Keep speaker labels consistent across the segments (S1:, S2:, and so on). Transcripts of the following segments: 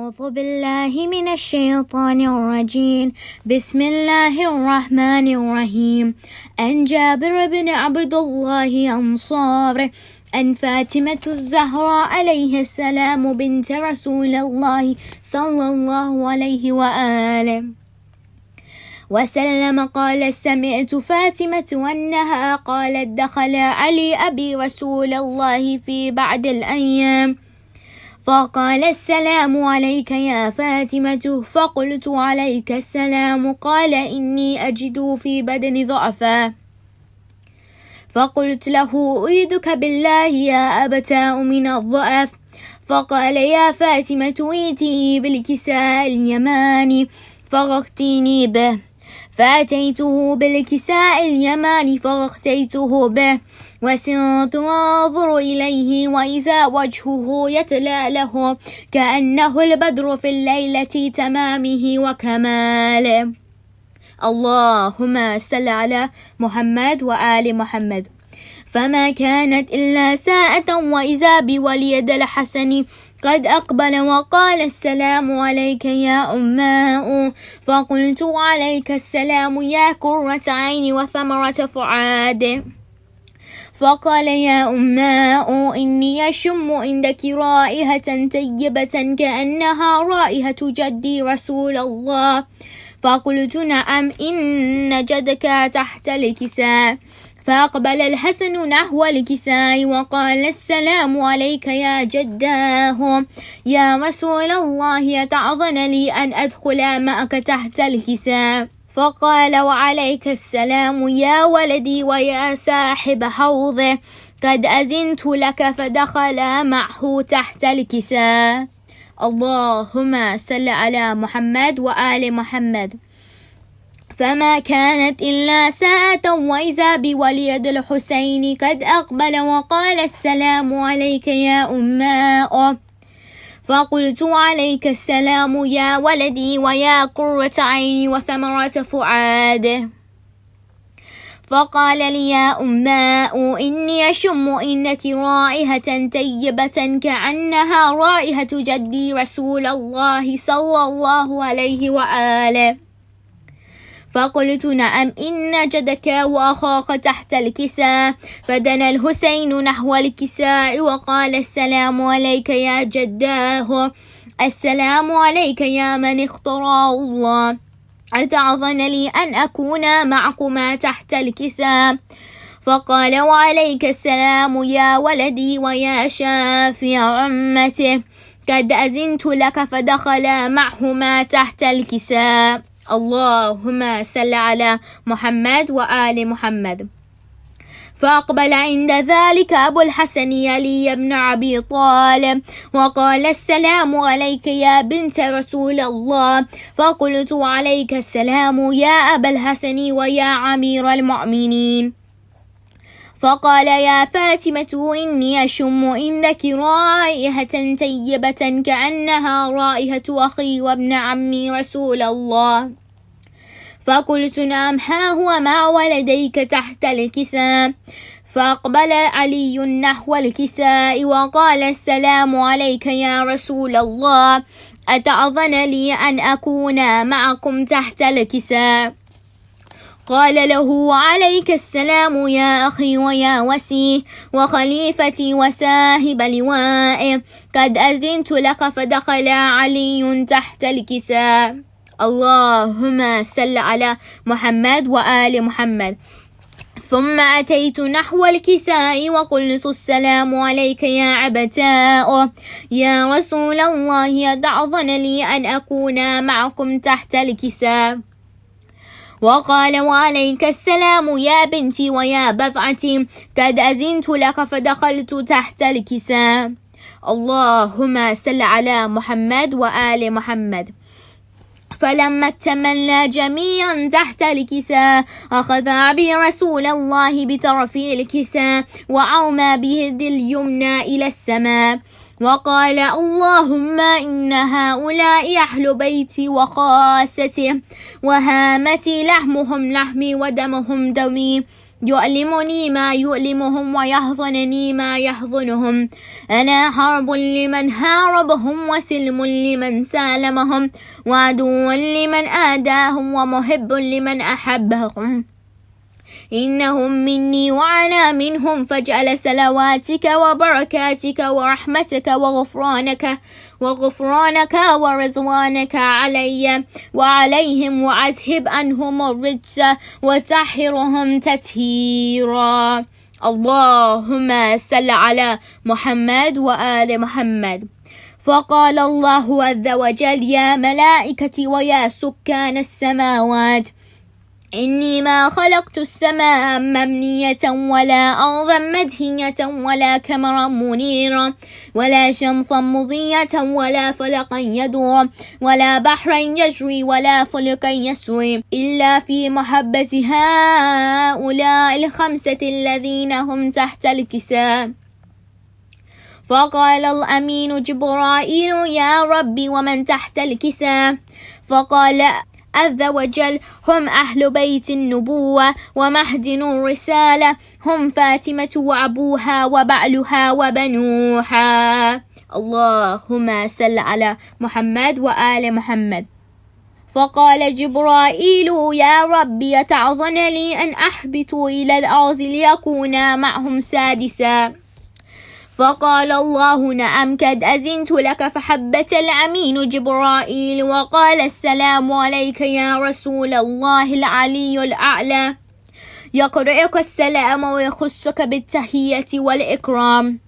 S1: أعوذ بالله من الشيطان الرجيم. بسم الله الرحمن الرحيم. عن جابر بن عبد الله أنصار أن فاطمة الزهراء عليه السلام بنت رسول الله صلى الله عليه وآله وسلم قال: سمعت فاطمة أنها قالت: دخل علي أبي رسول الله في بعض الأيام فقال: السلام عليك يا فاطمة. فقلت: عليك السلام. قال: إني أجد في بدني ضعفا. فقلت له: أعيذك بالله يا أبتاه من الضعف. فقال: يا فاطمة ائتي بالكساء اليماني فاغتيني به. فأتيته بالكساء اليماني فاغتيته به وسرت أنظر إليه وإذا وجهه يتلألأ كأنه البدر في الليلة تمامه وكماله. اللهم صل على محمد وآل محمد. فما كانت إلا ساعة وإذا بوليد الحسن قد أقبل وقال: السلام عليك يا أماء. فقلت: عليك السلام يا قرة عين وثمرة فؤاد. فقال: يا أماء إني أشم عندك رائحة طيبة كأنها رائحة جدي رسول الله. فقلت: نعم، إن جدك تحت الكساء. فأقبل الحسن نحو الكساء وقال: السلام عليك يا جداه. يا رسول الله أتعظن لي أن أدخل معك تحت الكساء؟ فقال: وعليك السلام يا ولدي ويا صاحب حوضه، قد أذنت لك. فدخل معه تحت الكساء. اللهم صل على محمد وآل محمد. فما كانت إلا ساعة وإذا بوليد الحسين قد أقبل وقال: السلام عليك يا أماء. فقلت: عليك السلام يا ولدي ويا قرة عيني وثمرة فؤاد. فقال لي: يا أماء إني أشم إنك رائحة طيبة كأنها رائحة جدي رسول الله صلى الله عليه وآله. فقلت: نعم، إن جدك وأخاك تحت الكساء. فدنا الحسين نحو الكساء وقال: السلام عليك يا جداه. السلام عليك يا من اختاره الله. أتعظن لي أن أكون معكما تحت الكساء؟ فقال: وعليك السلام يا ولدي ويا شافع أمته، قد أذنت لك. فدخل معهما تحت الكساء. اللهم صل على محمد وآل محمد. فأقبل عند ذلك أبو الحسن علي بن أبي طالب وقال: السلام عليك يا بنت رسول الله. فقلت: عليك السلام يا أبا الحسن ويا أمير المؤمنين. فقال: يا فاطمة إني أشم عندك رائحة طيبة كأنها رائحة أخي وابن عمي رسول الله. فقلت: نعم، ها هو مع ولديك تحت الكساء. فأقبل علي نحو الكساء وقال: السلام عليك يا رسول الله. أتعظن لي أن أكون معكم تحت الكساء؟ قال له: عليك السلام يا أخي ويا وسي وخليفتي وساهب لوائي، قد أذنت لك. فدخل علي تحت الكساء. اللهم صل على محمد وآل محمد. ثم أتيت نحو الكساء وقلت: السلام عليك يا عبتاء. يا رسول الله أتعظن لي أن أكون معكم تحت الكساء؟ وقال: وعليك السلام يا بنتي ويا بضعتي، قد أذنت لك. فدخلت تحت الكساء. اللهم صل على محمد وآل محمد. فلما اكتملنا جميعا تحت الكساء أخذ أبي رسول الله بطرف الكساء وعوما بيد اليمنى إلى السماء وقال: اللهم إن هؤلاء أهل بيتي وخاصتي وهامتي، لحمهم لحمي ودمهم دمي، يؤلمني ما يؤلمهم ويحزنني ما يحزنهم. أنا حرب لمن حاربهم وسلم لمن سالمهم وعدو لمن آداهم ومحب لمن أحبهم. إنهم مني وأنا منهم فاجعل صلواتك وبركاتك ورحمتك وغفرانك ورضوانك علي وعليهم وأذهب عنهم الرجس وطهرهم تطهيرا. اللهم صل على محمد وآل محمد. فقال الله عز وجل يا ملائكتي ويا سكان السماوات إني ما خلقت السماء مبنية ولا أرضا مدهية ولا قمرا منيرا ولا شمسا مضية ولا فلقا يدور ولا بحرا يجري ولا فلكا يسري إلا في محبة هؤلاء الخمسة الذين هم تحت الكساء. فقال الأمين جبرائيل يا ربي ومن تحت الكساء؟ فقال عز وجل هم أهل بيت النبوة ومهدن الرسالة، هم فاطمة وأبوها وبعلها وبنوها. اللهم صل على محمد وآل محمد. فقال جبرائيل يا ربي يتعظن لي أن أحبط إلى الأرض ليكون معهم سادسا. فقال الله نعم قد أذنت لك. فحبت الأمين جبرائيل وقال السلام عليك يا رسول الله العلي الأعلى، يقرئك السلام ويخصك بالتحية والإكرام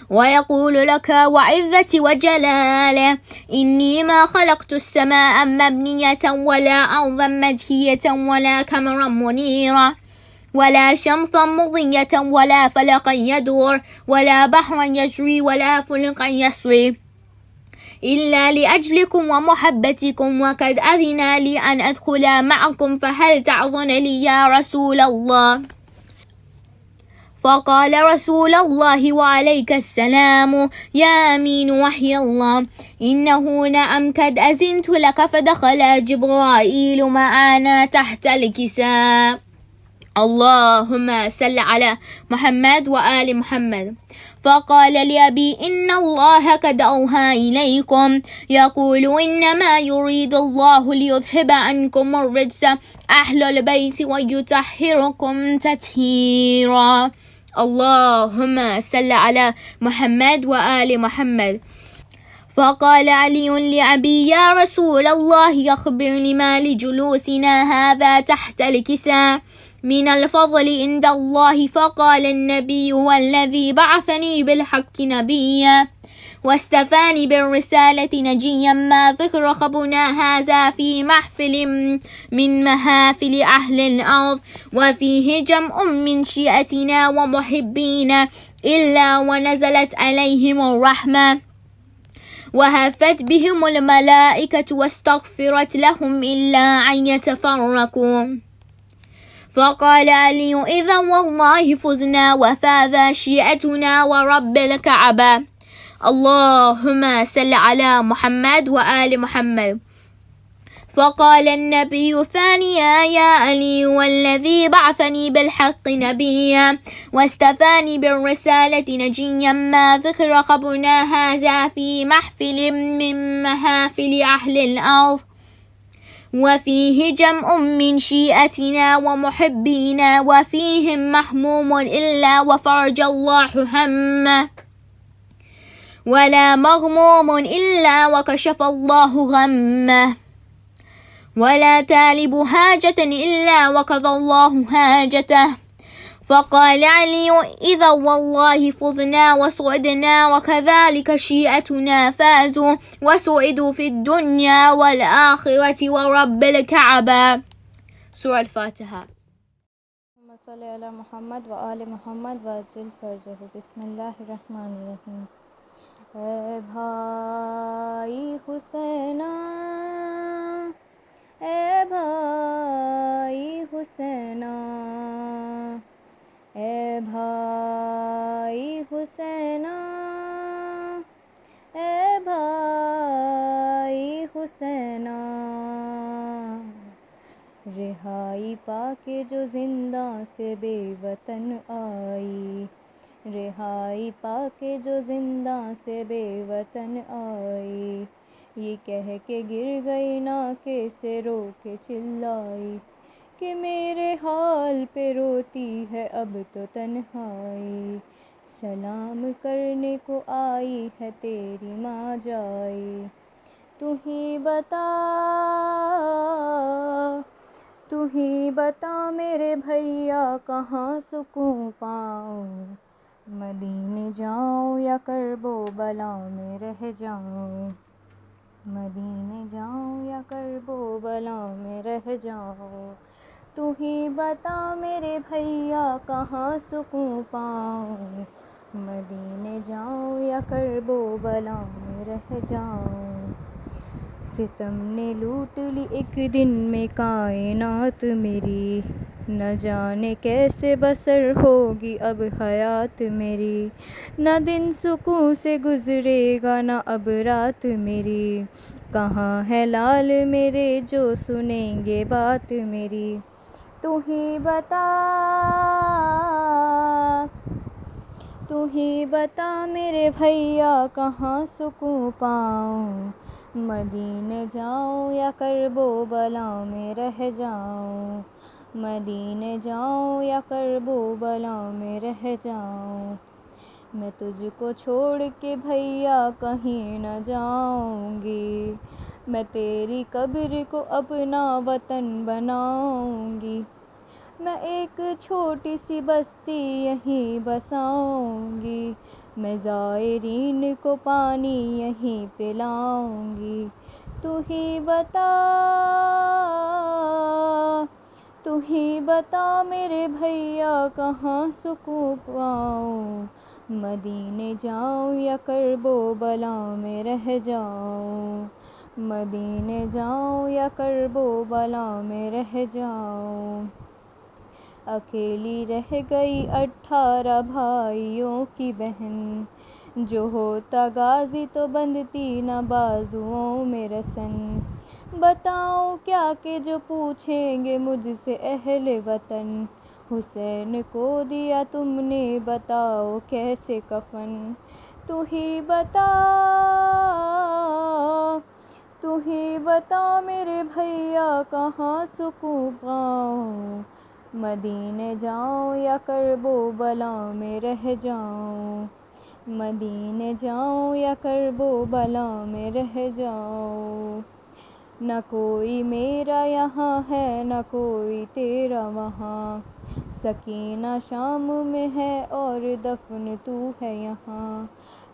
S1: ويقول لك وعزة وجلاله إني ما خلقت السماء مبنية ولا أرضا مدهية ولا قمرا منيرا ولا شمسا مضية ولا فلقا يدور ولا بحرا يجري ولا فلقا يسري إلا لأجلكم ومحبتكم وقد أذن لي أن أدخل معكم فهل تعظن لي يا رسول الله؟ فقال رسول الله وعليك السلام يا أمين وحي الله إنه نعم قد أذنت لك. فدخل جبرائيل معنا تحت الكساء. اللهم صل على محمد وآل محمد. فقال لأبي إن الله قد أوحى إليكم يقول إنما يريد الله ليذهب عنكم الرجس أهل البيت ويطهركم تطهيرا. اللهم صل على محمد وآل محمد. فقال علي لأبي يا رسول الله أخبرني ما لجلوسنا هذا تحت الكساء من الفضل عند الله. فقال النبي والذي بعثني بالحق نبيا واستفاني بالرسالة نجيا ما ذكر خبنا هذا في محفل من محافل أهل الأرض وفيه جمع من شيعتنا ومحبين إلا ونزلت عليهم الرحمة وهفت بهم الملائكة واستغفرت لهم إلا أن يتفرقوا. فقال علي إذا والله فزنا وفاز شيعتنا ورب الكعبة. اللهم صل على محمد وآل محمد. فقال النبي ثانيا يا علي والذي بعثني بالحق نبيا واستفاني بالرسالة نجيا ما ذكر خبرنا هذا في محفل من محافل أهل الأرض وفيه جمع من شيعتنا ومحبينا وفيهم محموم إلا وفرج الله همه ولا مغموم إلا وكشف الله غمه ولا طالب حاجة إلا وقضى الله حاجته. فقال علي إذا والله فزنا وسعدنا وكذلك شيعتنا فازوا وسعدوا في الدنيا والآخرة ورب الكعبة. سورة الفاتحة.
S2: اللهم صل على محمد وآل محمد وعجل فرجه. بسم الله الرحمن الرحیم. اے بھائی حسینہ اے بھائی حسینہ اے بھائی حسینہ اے بھائی حسینہ رہائی پا کے جو زنداں سے بے وطن آئی، رہائی پا کے جو زنداں سے بے وطن آئی، یہ کہہ کے گر گئی ناکے سے رو کے چلائی کہ میرے حال پہ روتی ہے اب تو تنہائی، سلام کرنے کو آئی ہے تیری ماں جائی، تو ہی بتا، تو ہی بتا میرے بھیا کہاں سکون پاؤں، مدینے جاؤں یا کرب و بلا میں رہ جاؤں، مدینے جاؤں یا کرب و بلا میں رہ جاؤں، تو ہی بتا میرے بھیا کہاں سکون پاؤں، مدینے جاؤں یا کرب و بلا میں رہ جاؤں، ستم نے لوٹ لی ایک دن میں کائنات میری، نہ جانے کیسے بسر ہوگی اب حیات میری، نہ دن سکون سے گزرے گا نہ اب رات میری، کہاں ہے لال میرے جو سنیں گے بات میری، تو ہی بتا، تو ہی بتا میرے بھیا کہاں سکون پاؤں، مدینے جاؤں یا کرب و بلا میں رہ جاؤں، مدینے جاؤں یا کرب و بلا میں رہ جاؤں، میں تجھ کو چھوڑ کے بھیا کہیں نہ جاؤں گی، میں تیری قبر کو اپنا وطن بناؤں گی، میں ایک چھوٹی سی بستی یہیں بساؤں گی، میں زائرین کو پانی یہیں پلاؤں گی، تو ہی بتا، تو ہی بتا میرے بھیا کہاں سکون پاؤں، مدینے جاؤں یا کرب و بلا میں رہ جاؤں، مدینے جاؤں یا کرب و بلا میں رہ جاؤں، اکیلی رہ گئی 18 بھائیوں کی بہن، جو ہوتا غازی تو بندھتی نہ بازوؤں میں رسن، بتاؤں کیا کہ جو پوچھیں گے مجھ سے اہل وطن، حسین کو دیا تم نے بتاؤ کیسے کفن، تو ہی بتا، تو ہی بتا میرے بھیا کہاں سکون پاؤں، مدینے جاؤں یا کرب و بلا میں رہ جاؤں، مدینے جاؤں یا کرب و بلا میں رہ جاؤں، نہ کوئی میرا یہاں ہے نہ کوئی تیرا وہاں، سکینہ شام میں ہے اور دفن تو ہے یہاں،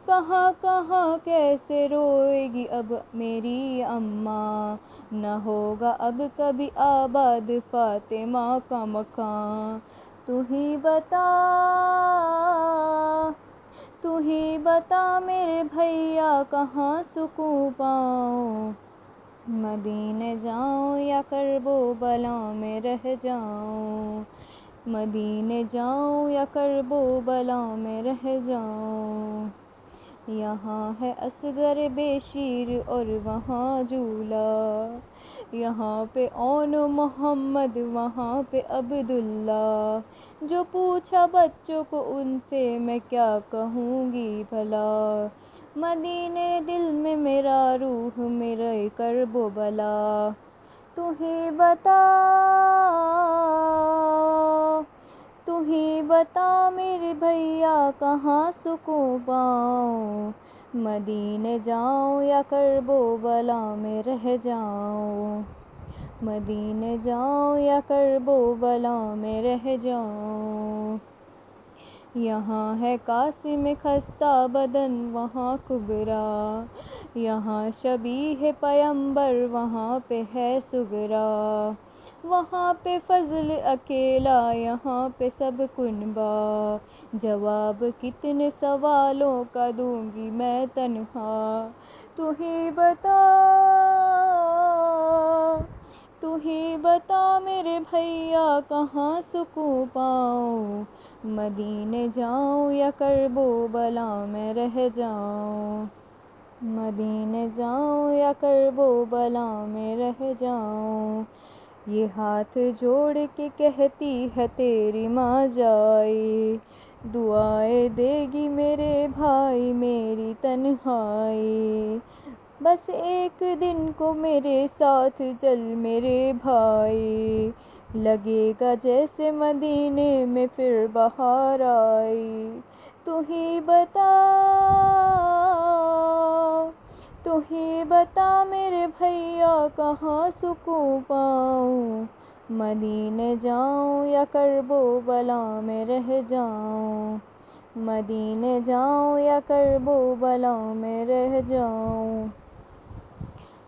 S2: کہاں کہاں کیسے روئے گی اب میری اماں، نہ ہوگا اب کبھی آباد فاطمہ کا مکان، تو ہی بتا، تو ہی بتا میرے بھیا کہاں سکون پاؤں، مدینے جاؤں یا کرب و بلا میں رہ جاؤں، مدینے جاؤں یا کرب و بلا میں رہ جاؤں، یہاں ہے اصغر بے شیر اور وہاں جھولا، یہاں پہ اون محمد وہاں پہ عبداللہ، جو پوچھا بچوں کو ان سے میں کیا کہوں گی بھلا، مدینے دل میں میرا روح میرا کرب و بلا، تو ہی بتا، تو ہی بتا میرے بھیا کہاں سکون پاؤں، مدینے جاؤں یا کرب و بلا میں رہ جاؤں، مدینے جاؤں یا کرب و بلا میں رہ جاؤں، یہاں ہے قاسم خستہ بدن وہاں کبریٰ، یہاں شبیہ پیمبر وہاں پہ ہے صغریٰ، وہاں پہ فضل اکیلا یہاں پہ سب کنبہ، جواب کتنے سوالوں کا دوں گی میں تنہا، تو ہی بتا، تو ہی بتا میرے بھیا کہاں سکون پاؤں، مدینے جاؤں یا کرب و بلا میں رہ جاؤں، مدینے جاؤں یا کرب و بلا میں رہ جاؤں، یہ ہاتھ جوڑ کے کہتی ہے تیری ماں جائی، دعائیں دے گی میرے بھائی میری تنہائی، بس ایک دن کو میرے ساتھ چل میرے بھائی، لگے گا جیسے مدینے میں پھر بہار آئی، تو ہی بتا تو ہی بتا میرے بھیا کہاں سکون پاؤں، مدینے جاؤں یا کربو بلا میں رہ جاؤں، مدینے جاؤں یا کربو بلا میں رہ جاؤں،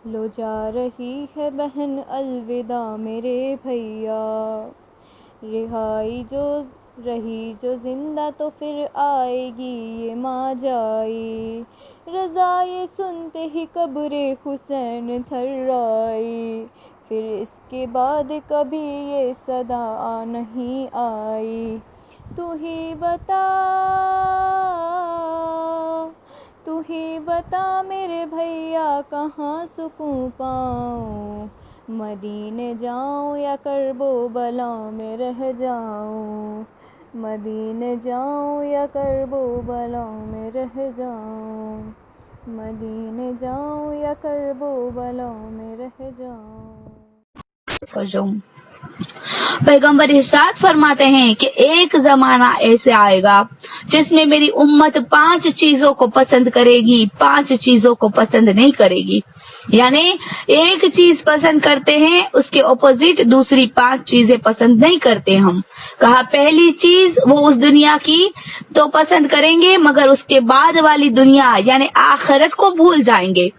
S2: لو جا رہی ہے بہن الوداع میرے بھیا، رہائی جو رہی جو زندہ تو پھر آئے گی یہ ماں جائی، رضا یہ سنتے ہی قبر حسین تھرائی، پھر اس کے بعد کبھی یہ صدا نہیں آئی، تو ہی بتا تو ہی بتا میرے بھیا کہاں سکون پاؤں، مدینے جاؤں یا کربو بلا میں رہ جاؤں، مدینے جاؤں یا کربو بلا میں رہ جاؤں، مدینے جاؤں یا کربو بلا میں رہ جاؤں۔
S3: پیغمبر ارشاد فرماتے ہیں کہ ایک زمانہ ایسے آئے گا جس میں میری امت 5 چیزوں کو پسند کرے گی، 5 چیزوں کو پسند نہیں کرے گی، یعنی ایک چیز پسند کرتے ہیں اس کے اپوزٹ دوسری 5 چیزیں پسند نہیں کرتے ہم۔ کہا پہلی چیز وہ اس دنیا کی تو پسند کریں گے مگر اس کے بعد والی دنیا یعنی آخرت کو بھول جائیں گے۔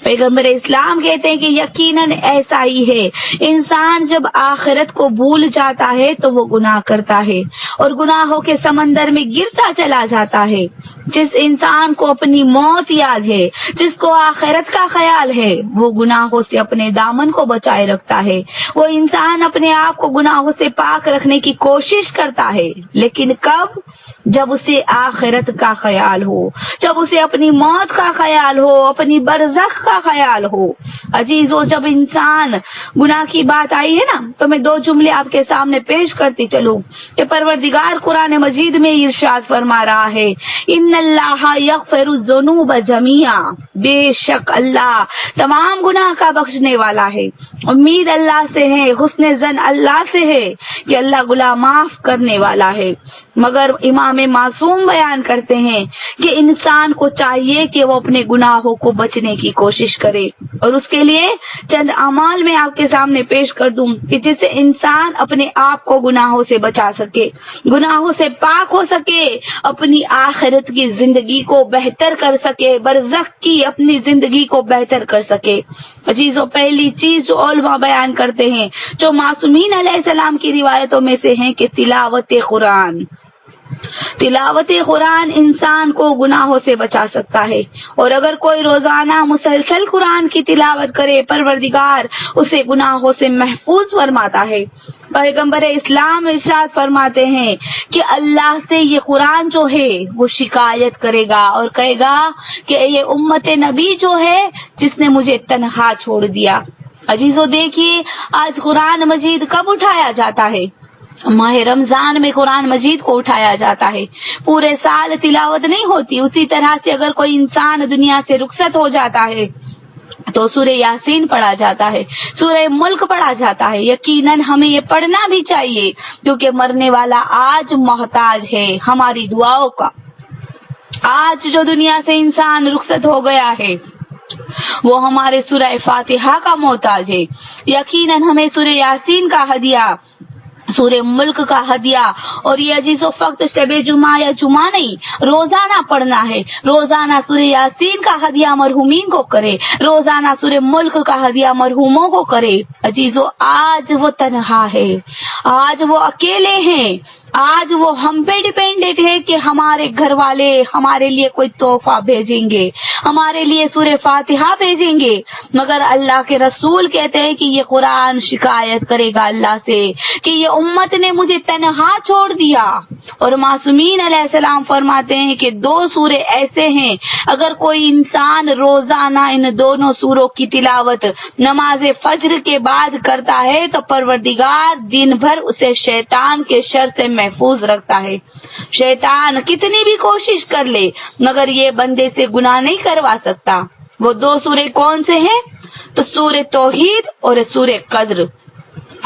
S3: پیغمبر اسلام کہتے ہیں کہ یقیناً ایسا ہی ہے، انسان جب آخرت کو بھول جاتا ہے تو وہ گناہ کرتا ہے اور گناہوں کے سمندر میں گرتا چلا جاتا ہے۔ جس انسان کو اپنی موت یاد ہے، جس کو آخرت کا خیال ہے، وہ گناہوں سے اپنے دامن کو بچائے رکھتا ہے، وہ انسان اپنے آپ کو گناہوں سے پاک رکھنے کی کوشش کرتا ہے، لیکن کب؟ جب اسے آخرت کا خیال ہو، جب اسے اپنی موت کا خیال ہو، اپنی برزخ کا خیال ہو۔ عزیزو، جب انسان گناہ کی بات آئی ہے نا تو میں 2 جملے آپ کے سامنے پیش کرتی چلوں کہ پروردگار قرآن مجید میں ارشاد فرما رہا ہے، ان اللہ یغفر الذنوب جميعا، بے شک اللہ تمام گناہ کا بخشنے والا ہے۔ امید اللہ سے ہے، حسن زن اللہ سے ہے کہ اللہ گناہ معاف کرنے والا ہے، مگر امام معصوم بیان کرتے ہیں کہ انسان کو چاہیے کہ وہ اپنے گناہوں کو بچنے کی کوشش کرے، اور اس کے لیے چند اعمال میں آپ کے سامنے پیش کر دوں کہ جس سے انسان اپنے آپ کو گناہوں سے بچا سکے، گناہوں سے پاک ہو سکے، اپنی آخرت کی زندگی کو بہتر کر سکے، برزخ کی اپنی زندگی کو بہتر کر سکے۔ عزیزو، پہلی چیز جو علماء بیان کرتے ہیں، جو معصومین علیہ السلام کی روایتوں میں سے ہیں کہ تلاوت قرآن۔ تلاوت قرآن انسان کو گناہوں سے بچا سکتا ہے، اور اگر کوئی روزانہ مسلسل قرآن کی تلاوت کرے پروردگار اسے گناہوں سے محفوظ فرماتا ہے۔ پیغمبر اسلام ارشاد فرماتے ہیں کہ اللہ سے یہ قرآن جو ہے وہ شکایت کرے گا اور کہے گا کہ یہ امت نبی جو ہے جس نے مجھے تنہا چھوڑ دیا۔ عزیزو، دیکھیے آج قرآن مجید کب اٹھایا جاتا ہے؟ ماہ رمضان میں قرآن مجید کو اٹھایا جاتا ہے، پورے سال تلاوت نہیں ہوتی۔ اسی طرح سے اگر کوئی انسان دنیا سے رخصت ہو جاتا ہے تو سورہ یاسین پڑھا جاتا ہے، سورہ ملک پڑھا جاتا ہے۔ یقیناً ہمیں یہ پڑھنا بھی چاہیے کیونکہ مرنے والا آج محتاج ہے ہماری دعاؤں کا۔ آج جو دنیا سے انسان رخصت ہو گیا ہے وہ ہمارے سورہ فاتحہ کا محتاج ہے۔ یقیناً ہمیں سورہ یاسین کا ہدیہ، سورہ ملک کا ہدیہ، اور یہ عزیزو فقط شب جمعہ یا جمعہ نہیں، روزانہ پڑھنا ہے۔ روزانہ سورہ یاسین کا ہدیہ مرحومین کو کرے، روزانہ سورہ ملک کا ہدیہ مرحوموں کو کرے۔ عزیزو، آج وہ تنہا ہے، آج وہ اکیلے ہیں، آج وہ ہم پہ ڈیپینڈنٹ ہے کہ ہمارے گھر والے ہمارے لیے کوئی تحفہ بھیجیں گے، ہمارے لیے سورہ فاتحہ بھیجیں گے، مگر اللہ کے رسول کہتے ہیں کہ یہ قرآن شکایت کرے گا اللہ سے کہ یہ امت نے مجھے تنہا چھوڑ دیا۔ اور معصومین علیہ السلام فرماتے ہیں کہ 2 سورے ایسے ہیں، اگر کوئی انسان روزانہ ان دونوں سوروں کی تلاوت نماز فجر کے بعد کرتا ہے تو پروردگار دن بھر اسے شیطان کے شر سے محفوظ رکھتا ہے۔ شیطان کتنی بھی کوشش کر لے مگر یہ بندے سے گناہ نہیں کروا سکتا۔ وہ 2 سورے کون سے ہیں؟ تو سورہ توحید اور سورہ قدر۔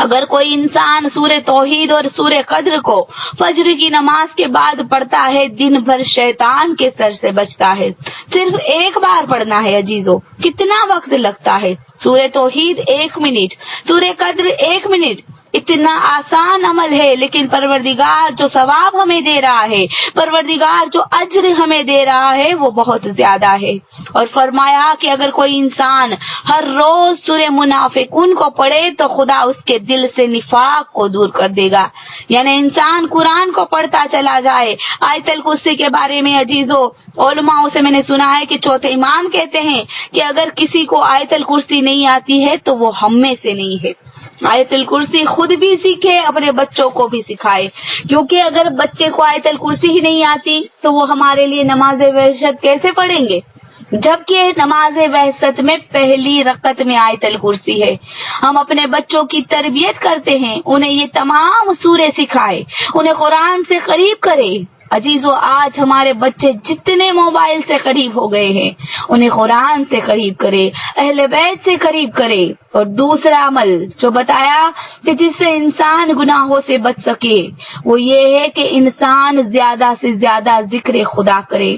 S3: اگر کوئی انسان سورہ توحید اور سورہ قدر کو فجر کی نماز کے بعد پڑھتا ہے، دن بھر شیطان کے سر سے بچتا ہے۔ صرف ایک بار پڑھنا ہے عزیزو، کتنا وقت لگتا ہے؟ سورہ توحید 1 منٹ، سورہ قدر 1 منٹ، اتنا آسان عمل ہے، لیکن پروردگار جو ثواب ہمیں دے رہا ہے، پروردگار جو اجر ہمیں دے رہا ہے وہ بہت زیادہ ہے۔ اور فرمایا کہ اگر کوئی انسان ہر روز سورہ منافقون کو پڑھے تو خدا اس کے دل سے نفاق کو دور کر دے گا۔ یعنی انسان قرآن کو پڑھتا چلا جائے۔ آیت الکرسی کے بارے میں عزیزو علماء سے میں نے سنا ہے کہ چوتھے امام کہتے ہیں کہ اگر کسی کو آیت الکرسی نہیں آتی ہے تو وہ ہم میں سے نہیں ہے۔ آیت الکرسی خود بھی سیکھے، اپنے بچوں کو بھی سکھائے، کیونکہ اگر بچے کو آیت الکرسی ہی نہیں آتی تو وہ ہمارے لیے نماز وحشت کیسے پڑھیں گے؟ جبکہ نماز وحشت میں پہلی رکعت میں آیت الکرسی ہے۔ ہم اپنے بچوں کی تربیت کرتے ہیں، انہیں یہ تمام سورے سکھائے، انہیں قرآن سے قریب کرے۔ عزیزو آج ہمارے بچے جتنے موبائل سے قریب ہو گئے ہیں، انہیں قرآن سے قریب کرے، اہل بیت سے قریب کرے۔ اور دوسرا عمل جو بتایا کہ جس سے انسان گناہوں سے بچ سکے وہ یہ ہے کہ انسان زیادہ سے زیادہ ذکر خدا کرے۔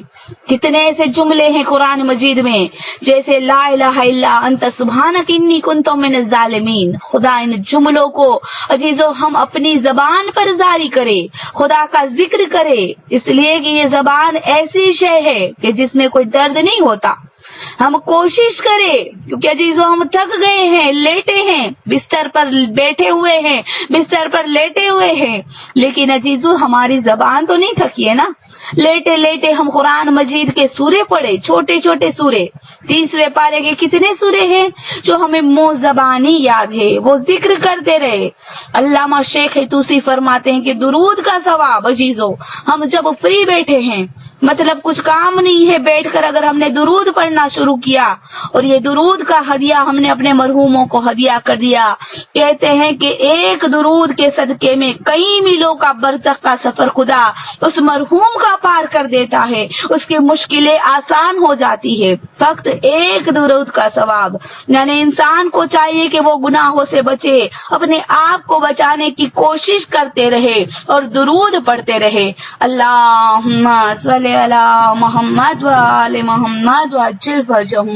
S3: کتنے ایسے جملے ہیں قرآن مجید میں جیسے لا الہ الا انت سبحانک انی کنت من الظالمین۔ خدا ان جملوں کو عزیزو ہم اپنی زبان پر جاری کرے، خدا کا ذکر کرے، اس لیے کہ یہ زبان ایسی شے ہے کہ جس میں کوئی درد نہیں ہوتا۔ ہم کوشش کریں، کیونکہ عزیزو ہم تھک گئے ہیں، لیٹے ہیں، بستر پر بیٹھے ہوئے ہیں، بستر پر لیٹے ہوئے ہیں، لیکن عزیزو ہماری زبان تو نہیں تھکی ہے نا۔ لیٹے لیٹے ہم قرآن مجید کے سورے پڑھے، چھوٹے چھوٹے سورے، 30ویں پارے کے کتنے سورے ہیں جو ہمیں منہ زبانی یاد ہے، وہ ذکر کرتے رہے۔ علامہ شیخ توسی فرماتے ہیں کہ درود کا ثواب عزیزو ہم جب فری بیٹھے ہیں، مطلب کچھ کام نہیں ہے، بیٹھ کر اگر ہم نے درود پڑھنا شروع کیا اور یہ درود کا ہدیہ ہم نے اپنے مرحوموں کو ہدیہ کر دیا، کہتے ہیں کہ ایک درود کے صدقے میں کئی میلوں کا برزخ کا سفر خدا اس مرحوم کا پار کر دیتا ہے، اس کی مشکلیں آسان ہو جاتی ہے۔ فقط ایک درود کا ثواب، یعنی انسان کو چاہیے کہ وہ گناہوں سے بچے، اپنے آپ کو بچانے کی کوشش کرتے رہے اور درود پڑھتے رہے۔ اللہم صلی علی محمد وآل محمد وعجل فرجہم۔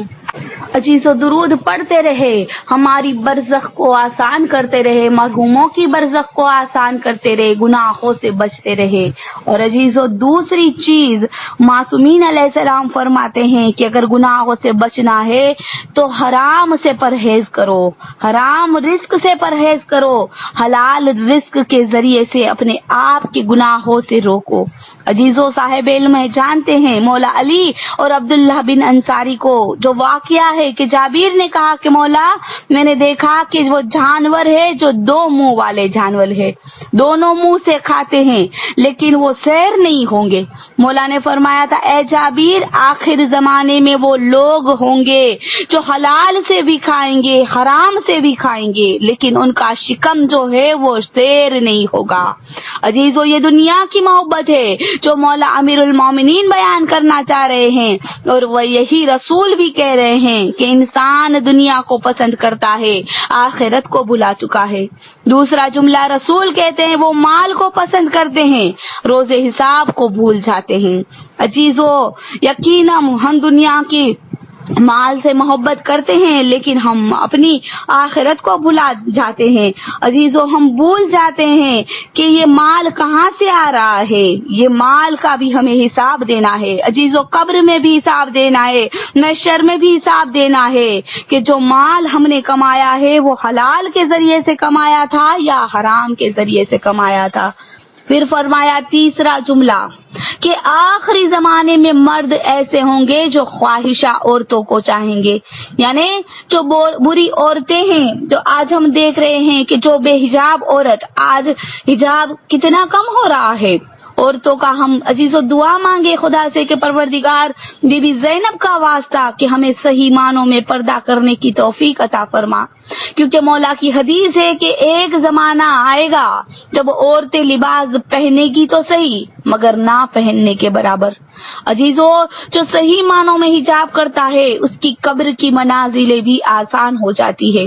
S3: عزیزو درود پڑھتے رہے، ہماری برزخ کو آسان کرتے رہے، مرحوموں کی برزخ کو آسان کرتے رہے، گناہوں سے بچتے رہے۔ اور عزیزو دوسری چیز معصومین علیہ السلام فرماتے ہیں کہ اگر گناہوں سے بچنا ہے تو حرام سے پرہیز کرو، حرام رزق سے پرہیز کرو، حلال رزق کے ذریعے سے اپنے آپ کے گناہوں سے روکو۔ عزیزو صاحب علم جانتے ہیں مولا علی اور عبداللہ بن انصاری کو جو واقعہ ہے کہ جابر نے کہا کہ مولا میں نے دیکھا کہ وہ جانور ہے جو 2 منہ والے جانور ہے، دونوں منہ سے کھاتے ہیں لیکن وہ سیر نہیں ہوں گے۔ مولا نے فرمایا تھا اے جابر آخر زمانے میں وہ لوگ ہوں گے جو حلال سے بھی کھائیں گے، حرام سے بھی کھائیں گے، لیکن ان کا شکم جو ہے وہ سیر نہیں ہوگا۔ عزیزو یہ دنیا کی محبت ہے جو مولا امیر المومنین بیان کرنا چاہ رہے ہیں، اور وہ یہی رسول بھی کہہ رہے ہیں کہ انسان دنیا کو پسند کرتا ہے، آخرت کو بھلا چکا ہے۔ دوسرا جملہ رسول کہتے ہیں وہ مال کو پسند کرتے ہیں، روز حساب کو بھول جاتے ہیں۔ عزیزو یقیناً ہم دنیا کی مال سے محبت کرتے ہیں لیکن ہم اپنی آخرت کو بھلا جاتے ہیں۔ عزیزو ہم بھول جاتے ہیں کہ یہ مال کہاں سے آ رہا ہے، یہ مال کا بھی ہمیں حساب دینا ہے۔ عزیزو قبر میں بھی حساب دینا ہے، محشر میں بھی حساب دینا ہے کہ جو مال ہم نے کمایا ہے وہ حلال کے ذریعے سے کمایا تھا یا حرام کے ذریعے سے کمایا تھا۔ پھر فرمایا تیسرا جملہ کہ آخری زمانے میں مرد ایسے ہوں گے جو خواہشہ عورتوں کو چاہیں گے، یعنی جو بری عورتیں ہیں، جو آج ہم دیکھ رہے ہیں کہ جو بے حجاب عورت، آج حجاب کتنا کم ہو رہا ہے عورتوں کا۔ ہم عزیزو دعا مانگے خدا سے کہ پروردگار بی بی زینب کا واسطہ کہ ہمیں صحیح معنوں میں پردہ کرنے کی توفیق عطا فرما، کیونکہ مولا کی حدیث ہے کہ ایک زمانہ آئے گا جب عورتیں لباس پہنے گی تو صحیح مگر نہ پہننے کے برابر۔ عزیزو جو صحیح معنوں میں حجاب کرتا ہے اس کی قبر کی منازلیں بھی آسان ہو جاتی ہے۔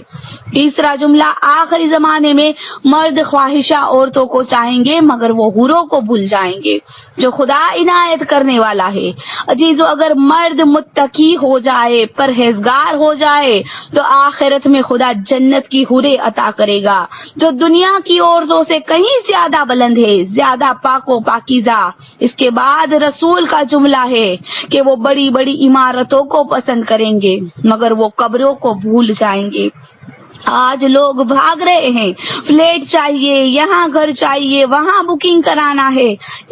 S3: تیسرا جملہ، آخری زمانے میں مرد خواہشہ عورتوں کو چاہیں گے مگر وہ حوروں کو بھول جائیں گے جو خدا عنایت کرنے والا ہے۔ عزیزو اگر مرد متقی ہو جائے، پرہیزگار ہو جائے تو آخرت میں خدا جنت کی حوریں عطا کرے گا جو دنیا کی عورتوں سے کہیں زیادہ بلند ہے، زیادہ پاک و پاکیزہ۔ اس کے بعد رسول کا جملہ ہے کہ وہ بڑی بڑی عمارتوں کو پسند کریں گے مگر وہ قبروں کو بھول جائیں گے۔ آج لوگ بھاگ رہے ہیں، فلیٹ چاہیے، یہاں گھر چاہیے، وہاں بکنگ کرانا ہے۔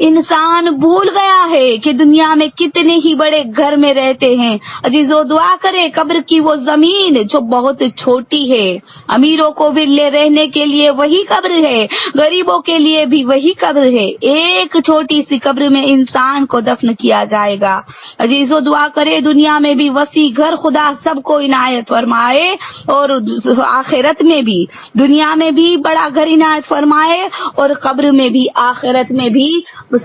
S3: انسان بھول گیا ہے کہ دنیا میں کتنے ہی بڑے گھر میں رہتے ہیں۔ عزیزو دعا کرے قبر کی وہ زمین جو بہت چھوٹی ہے، امیروں کو بھی رہنے کے لیے وہی قبر ہے، غریبوں کے لیے بھی وہی قبر ہے۔ ایک چھوٹی سی قبر میں انسان کو دفن کیا جائے گا۔ عزیزو دعا کرے دنیا میں بھی وسیع گھر خدا سب کو عنایت فرمائے اور آخرت میں بھی، دنیا میں بھی بڑا گھر عنایت فرمائے اور قبر میں بھی، آخرت میں بھی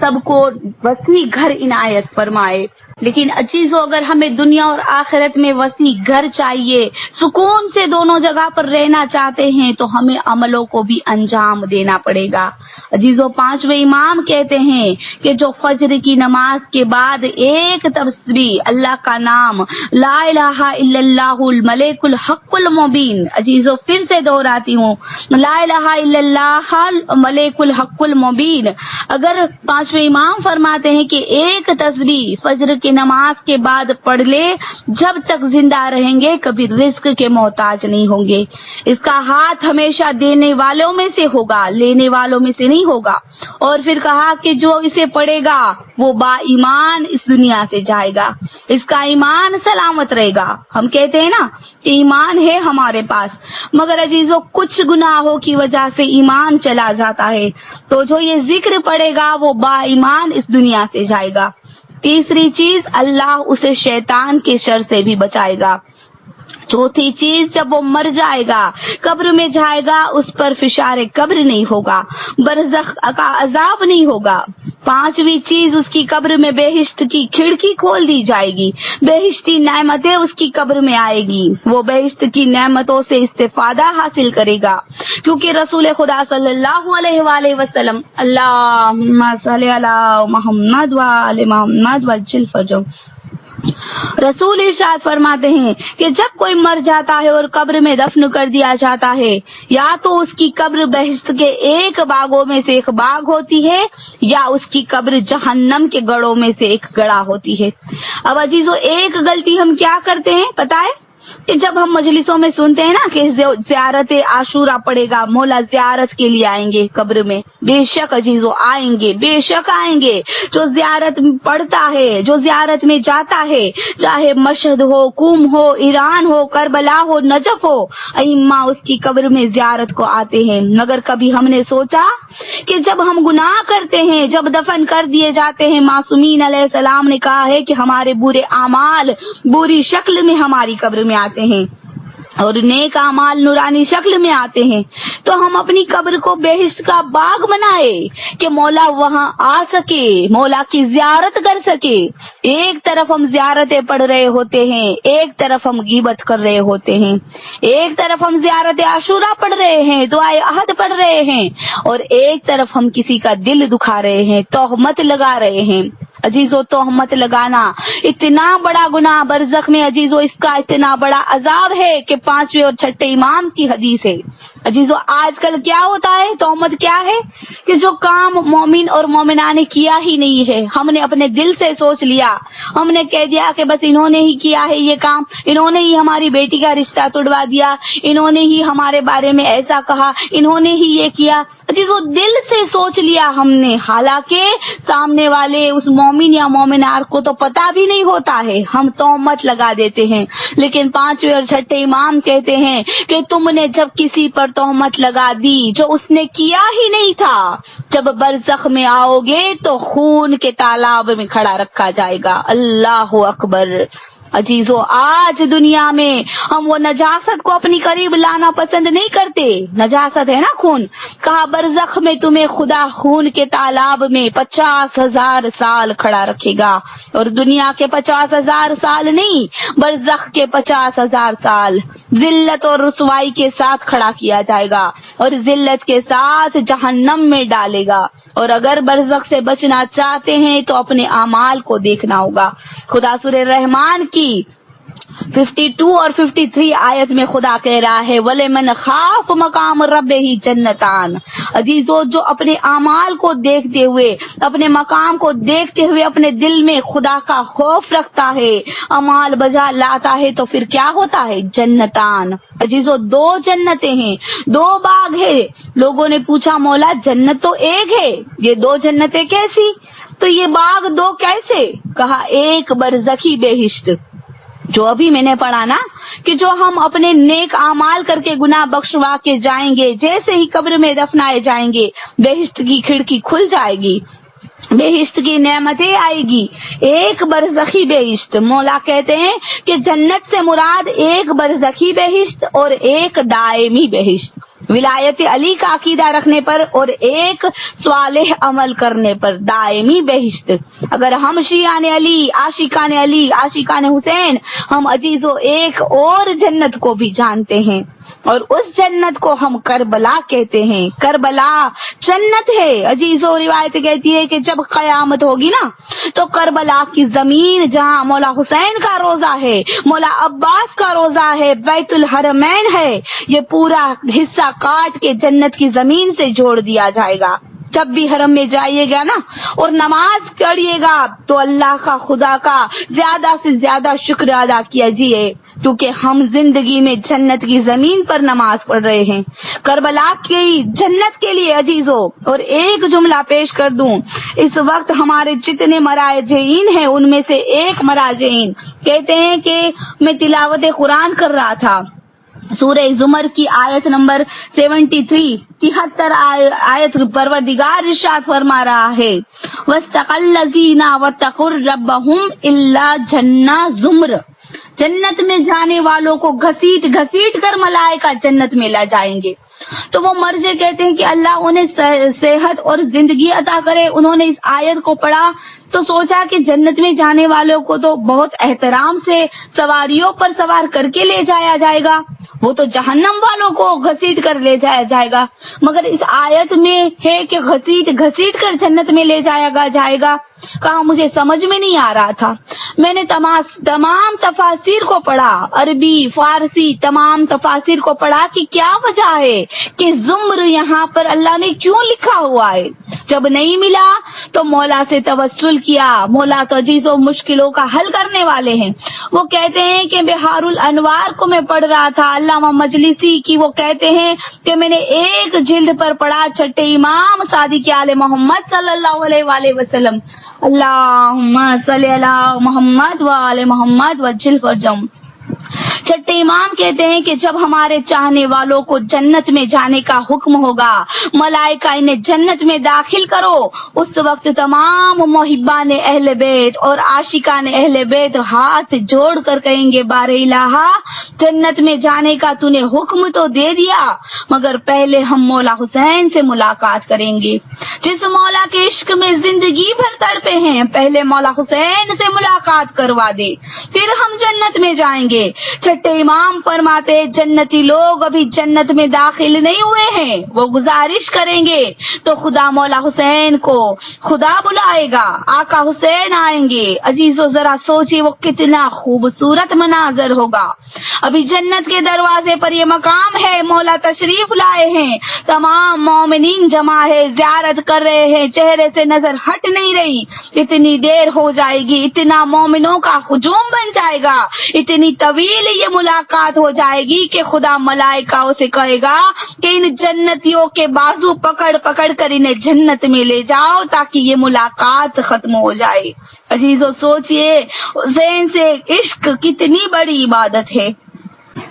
S3: سب کو وسیع گھر عنایت فرمائے۔ لیکن عزیزو اگر ہمیں دنیا اور آخرت میں وسیع گھر چاہیے، سکون سے دونوں جگہ پر رہنا چاہتے ہیں تو ہمیں عملوں کو بھی انجام دینا پڑے گا۔ عزیزو پانچویں امام کہتے ہیں کہ جو فجر کی نماز کے بعد ایک تسبیح اللہ کا نام لا الہ الا اللہ الملک الحق المبین، عزیزو پھر سے دہراتی ہوں، لا الہ الا اللہ الملک الحق المبین، اگر پانچویں امام فرماتے ہیں کہ ایک تسبیح فجر کی نماز کے بعد پڑھ لے، جب تک زندہ رہیں گے کبھی رزق کے محتاج نہیں ہوں گے۔ اس کا ہاتھ ہمیشہ دینے والوں میں سے ہوگا، لینے والوں میں سے نہیں ہوگا۔ اور پھر کہا کہ جو اسے پڑھے گا وہ با ایمان اس دنیا سے جائے گا، اس کا ایمان سلامت رہے گا۔ ہم کہتے ہیں نا کہ ایمان ہے ہمارے پاس، مگر عزیزو کچھ گناہوں کی وجہ سے ایمان چلا جاتا ہے، تو جو یہ ذکر پڑھے گا وہ با ایمان اس دنیا سے جائے گا۔ تیسری چیز، اللہ اسے شیطان کے شر سے بھی بچائے گا۔ چوتھی چیز، جب وہ مر جائے گا، قبر میں جائے گا، اس پر فشار قبر نہیں ہوگا، برزخ کا عذاب نہیں ہوگا۔ پانچویں چیز، اس کی قبر میں بہشت کی کھڑکی کھول دی جائے گی، بہشتی نعمتیں اس کی قبر میں آئے گی، وہ بہشت کی نعمتوں سے استفادہ حاصل کرے گا، کیونکہ رسول خدا صلی اللہ علیہ وآلہ وسلم اللہم صلی علی محمد وآل محمد وعجل فرجہ، رسول ارشاد فرماتے ہیں کہ جب کوئی مر جاتا ہے اور قبر میں دفن کر دیا جاتا ہے، یا تو اس کی قبر بہشت کے ایک باغوں میں سے ایک باغ ہوتی ہے یا اس کی قبر جہنم کے گڑھوں میں سے ایک گڑھا ہوتی ہے۔ اب عزیزو ایک غلطی ہم کیا کرتے ہیں پتہ ہے کہ جب ہم مجلسوں میں سنتے ہیں نا کہ زیارت عاشورہ پڑے گا، مولا زیارت کے لیے آئیں گے قبر میں، بے شک عزیزو آئیں گے، بے شک آئیں گے۔ جو زیارت پڑھتا ہے، جو زیارت میں جاتا ہے، چاہے مشہد ہو، قم ہو، ایران ہو، کربلا ہو، نجف ہو، ائمہ اس کی قبر میں زیارت کو آتے ہیں۔ مگر کبھی ہم نے سوچا کہ جب ہم گناہ کرتے ہیں، جب دفن کر دیے جاتے ہیں، معصومین علیہ السلام نے کہا ہے کہ ہمارے برے اعمال بری شکل میں ہماری قبر میں آتے ہیں اور نیک اعمال نورانی شکل میں آتے ہیں، تو ہم اپنی قبر کو بہشت کا باغ بنائے کہ مولا وہاں آ سکے، مولا کی زیارت کر سکے۔ ایک طرف ہم زیارتیں پڑھ رہے ہوتے ہیں، ایک طرف ہم غیبت کر رہے ہوتے ہیں، ایک طرف ہم زیارت عاشورہ پڑھ رہے ہیں، دعائے عہد پڑھ رہے ہیں، اور ایک طرف ہم کسی کا دل دکھا رہے ہیں، تہمت لگا رہے ہیں۔ عزیزو تہمت لگانا اتنا بڑا گناہ برزخ میں، عزیزو اس کا اتنا بڑا عذاب ہے کہ پانچویں اور چھٹے امام کی حدیث ہے۔ عزیزو آج کل کیا ہوتا ہے، تہمت کیا ہے کہ جو کام مومن اور مومنہ نے کیا ہی نہیں ہے، ہم نے اپنے دل سے سوچ لیا، ہم نے کہہ دیا کہ بس انہوں نے ہی کیا ہے یہ کام، انہوں نے ہی ہماری بیٹی کا رشتہ توڑوا دیا، انہوں نے ہی ہمارے بارے میں ایسا کہا، انہوں نے ہی یہ کیا۔ عزیزو دل سے سوچ لیا ہم نے، حالانکہ سامنے والے اس مومن یا مومنار کو تو پتہ بھی نہیں ہوتا ہے، ہم تہمت لگا دیتے ہیں۔ لیکن پانچویں اور چھٹے امام کہتے ہیں کہ تم نے جب کسی پر تہمت لگا دی جو اس نے کیا ہی نہیں تھا، جب برزخ میں آؤ گے تو خون کے تالاب میں کھڑا رکھا جائے گا۔ اللہ اکبر۔ عزیزو آج دنیا میں ہم وہ نجاست کو اپنی قریب لانا پسند نہیں کرتے، نجاست ہے نا خون، کہا برزخ میں تمہیں خدا خون کے تالاب میں 50,000 سال کھڑا رکھے گا، اور دنیا کے 50,000 سال نہیں، برزخ کے 50,000 سال ذلت اور رسوائی کے ساتھ کھڑا کیا جائے گا، اور ذلت کے ساتھ جہنم میں ڈالے گا۔ اور اگر برزخ سے بچنا چاہتے ہیں تو اپنے اعمال کو دیکھنا ہوگا۔ خدا سورہ رحمان کی 52 اور 53 آیت میں خدا کہہ رہا ہے وَلِمَنْ خَافَ مَقَامَ رَبِّهِ جَنَّتَانِ۔ عزیزو جو اپنے اعمال کو دیکھتے ہوئے، اپنے مقام کو دیکھتے ہوئے اپنے دل میں خدا کا خوف رکھتا ہے، اعمال بجا لاتا ہے، تو پھر کیا ہوتا ہے؟ جنتان۔ عزیزو 2 جنتیں ہیں، 2 باغ ہے۔ لوگوں نے پوچھا مولا جنت تو ایک ہے، یہ 2 جنتیں کیسی؟ تو یہ باغ 2 کیسے؟ کہا ایک برزخی بہشت، جو ابھی میں نے پڑھا نا کہ جو ہم اپنے نیک اعمال کر کے گناہ بخشوا کے جائیں گے، جیسے ہی قبر میں دفنائے جائیں گے بہشت کی کھڑکی کھل جائے گی، بہشت کی نعمتیں آئے گی۔ ایک برزخی بہشت، مولا کہتے ہیں کہ جنت سے مراد ایک برزخی بہشت اور ایک دائمی بہشت، ولایت علی کا عقیدہ رکھنے پر اور ایک صالح عمل کرنے پر دائمی بہشت۔ اگر ہم شیعان علی، عاشقان علی، عاشقان حسین، ہم عزیزو ایک اور جنت کو بھی جانتے ہیں، اور اس جنت کو ہم کربلا کہتے ہیں۔ کربلا جنت ہے عزیزو، روایت کہتی ہے کہ جب قیامت ہوگی نا تو کربلا کی زمین جہاں مولا حسین کا روزہ ہے، مولا عباس کا روزہ ہے، بیت الحرمین ہے، یہ پورا حصہ کاٹ کے جنت کی زمین سے جوڑ دیا جائے گا۔ جب بھی حرم میں جائیے گا نا اور نماز پڑھیے گا تو اللہ کا، خدا کا زیادہ سے زیادہ شکر ادا کیجیے، کیونکہ ہم زندگی میں جنت کی زمین پر نماز پڑھ رہے ہیں، کربلا کی جنت کے لیے عزیزو۔ اور ایک جملہ پیش کر دوں، اس وقت ہمارے جتنے مراجعین ہیں ان میں سے ایک مراجعین کہتے ہیں کہ میں تلاوت قرآن کر رہا تھا، سورہ زمر کی آیت نمبر 73 آیت پروردگار ارشاد فرما رہا ہے وَاسْتَقَى الَّذِينَ وَاتَّقُوا رَبَّهُمْ إِلَّا جَنَّةَ زُمْرَ۔ جنت میں جانے والوں کو گھسیٹ گھسیٹ کر ملائکہ جنت میں لے جائیں گے۔ تو وہ مرضی کہتے ہیں کہ اللہ انہیں صحت اور زندگی عطا کرے۔ انہوں نے اس آیت کو پڑھا تو سوچا کہ جنت میں جانے والوں کو تو بہت احترام سے سواریوں پر سوار کر کے لے جایا جائے گا، وہ تو جہنم والوں کو گھسیٹ کر لے جایا جائے گا، مگر اس آیت میں ہے کہ گھسیٹ گھسیٹ کر جنت میں لے جائے گا۔ کہا مجھے سمجھ میں نہیں آ رہا تھا، میں نے تمام تفاسیر کو پڑھا، عربی فارسی تمام تفاسیر کو پڑھا کہ کیا وجہ ہے کہ زمر یہاں پر اللہ نے کیوں لکھا ہوا ہے۔ جب نہیں ملا تو مولا سے توسل کیا، مولا تو عزیزوں مشکلوں کا حل کرنے والے ہیں۔ وہ کہتے ہیں کہ بہار الانوار کو میں پڑھ رہا تھا، علامہ مجلسی کی، وہ کہتے ہیں کہ میں نے ایک جلد پر پڑھا، چھٹے امام صادق آل محمد صلی اللہ علیہ وآلہ وسلم، اللہم صلی علی محمد وآل محمد وجل فرجم۔ چھٹے امام کہتے ہیں کہ جب ہمارے چاہنے والوں کو جنت میں جانے کا حکم ہوگا، ملائکہ انہیں جنت میں داخل کرو، اس وقت تمام محبان اہل بیت اور عاشقان اہل بیت ہاتھ جوڑ کر کہیں گے بار الہ، جنت میں جانے کا تو نے حکم تو دے دیا، مگر پہلے ہم مولا حسین سے ملاقات کریں گے، جس مولا کے عشق میں زندگی بھر تڑپے ہیں، پہلے مولا حسین سے ملاقات کروا دے، پھر ہم جنت میں جائیں گے۔ چھٹے امام فرماتے جنتی لوگ ابھی جنت میں داخل نہیں ہوئے ہیں، وہ گزارش کریں گے تو خدا مولا حسین کو خدا بلائے گا، آقا حسین آئیں گے۔ عزیزو ذرا سوچیے وہ کتنا خوبصورت مناظر ہوگا۔ ابھی جنت کے دروازے پر یہ مقام ہے، مولا تشریف لائے ہیں، تمام مومنین جمع ہے، زیارت کر رہے ہیں، چہرے سے نظر ہٹ نہیں رہی، اتنی دیر ہو جائے گی، اتنا مومنوں کا ہجوم بن جائے گا، اتنی طویل یہ ملاقات ہو جائے گی کہ خدا ملائکہ سے کہے گا کہ ان جنتیوں کے بازو پکڑ پکڑ کر انہیں جنت میں لے جاؤ تاکہ یہ ملاقات ختم ہو جائے۔ عزیزو سوچئے حسین سے عشق کتنی بڑی عبادت ہے۔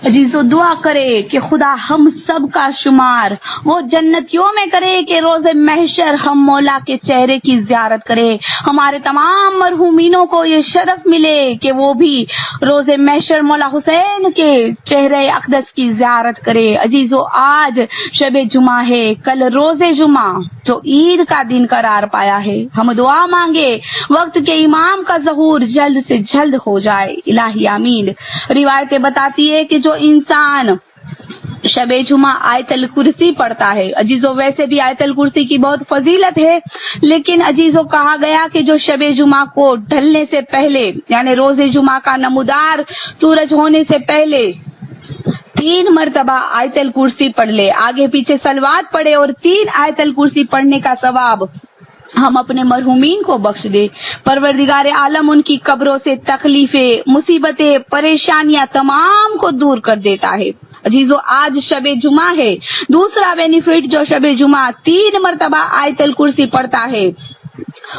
S3: عزیزو دعا کرے کہ خدا ہم سب کا شمار وہ جنتیوں میں کرے کہ روز محشر ہم مولا کے چہرے کی زیارت کرے۔ ہمارے تمام مرحومینوں کو یہ شرف ملے کہ وہ بھی روز محشر مولا حسین کے چہرے اقدس کی زیارت کرے۔ عزیزو آج شب جمعہ ہے، کل روز جمعہ جو عید کا دن قرار پایا ہے، ہم دعا مانگے وقت کے امام کا ظہور جلد سے جلد ہو جائے۔ الہی آمین۔ روایتیں بتاتی ہے کہ جو انسان شب جمعہ آیت الکرسی پڑھتا ہے، عزیزو ویسے بھی آیت الکرسی کی بہت فضیلت ہے، لیکن عزیزو کہا گیا کہ جو شب جمعہ کو ڈھلنے سے پہلے یعنی روز جمعہ کا نمودار سورج ہونے سے پہلے 3 مرتبہ آیت الکرسی پڑھ لے، آگے پیچھے صلوات پڑھے اور 3 آیت الکرسی پڑھنے کا ثواب ہم اپنے مرحومین کو بخش دے۔ پروردگار عالم ان کی قبروں سے تکلیفیں، مصیبتیں، پریشانیاں تمام کو دور کر دیتا ہے۔ عزیزو آج شب جمعہ ہے۔ دوسرا بینیفٹ جو شب جمعہ 3 مرتبہ آیت الکرسی پڑھتا ہے،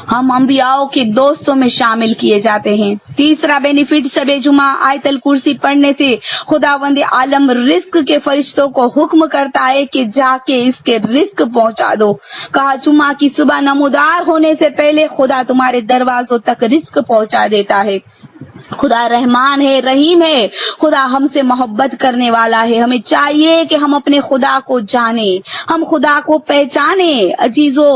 S3: ہم انبیاءوں کے دوستوں میں شامل کیے جاتے ہیں۔ تیسرا بینیفٹ شب جمعہ آیت الکرسی پڑھنے سے خداوند عالم رزق کے فرشتوں کو حکم کرتا ہے کہ جا کے اس کے رزق پہنچا دو۔ کہا جمعہ کی صبح نمودار ہونے سے پہلے خدا تمہارے دروازوں تک رزق پہنچا دیتا ہے۔ خدا رحمان ہے، رحیم ہے، خدا ہم سے محبت کرنے والا ہے۔ ہمیں چاہیے کہ ہم اپنے خدا کو جانیں، ہم خدا کو پہچانیں۔ عزیزو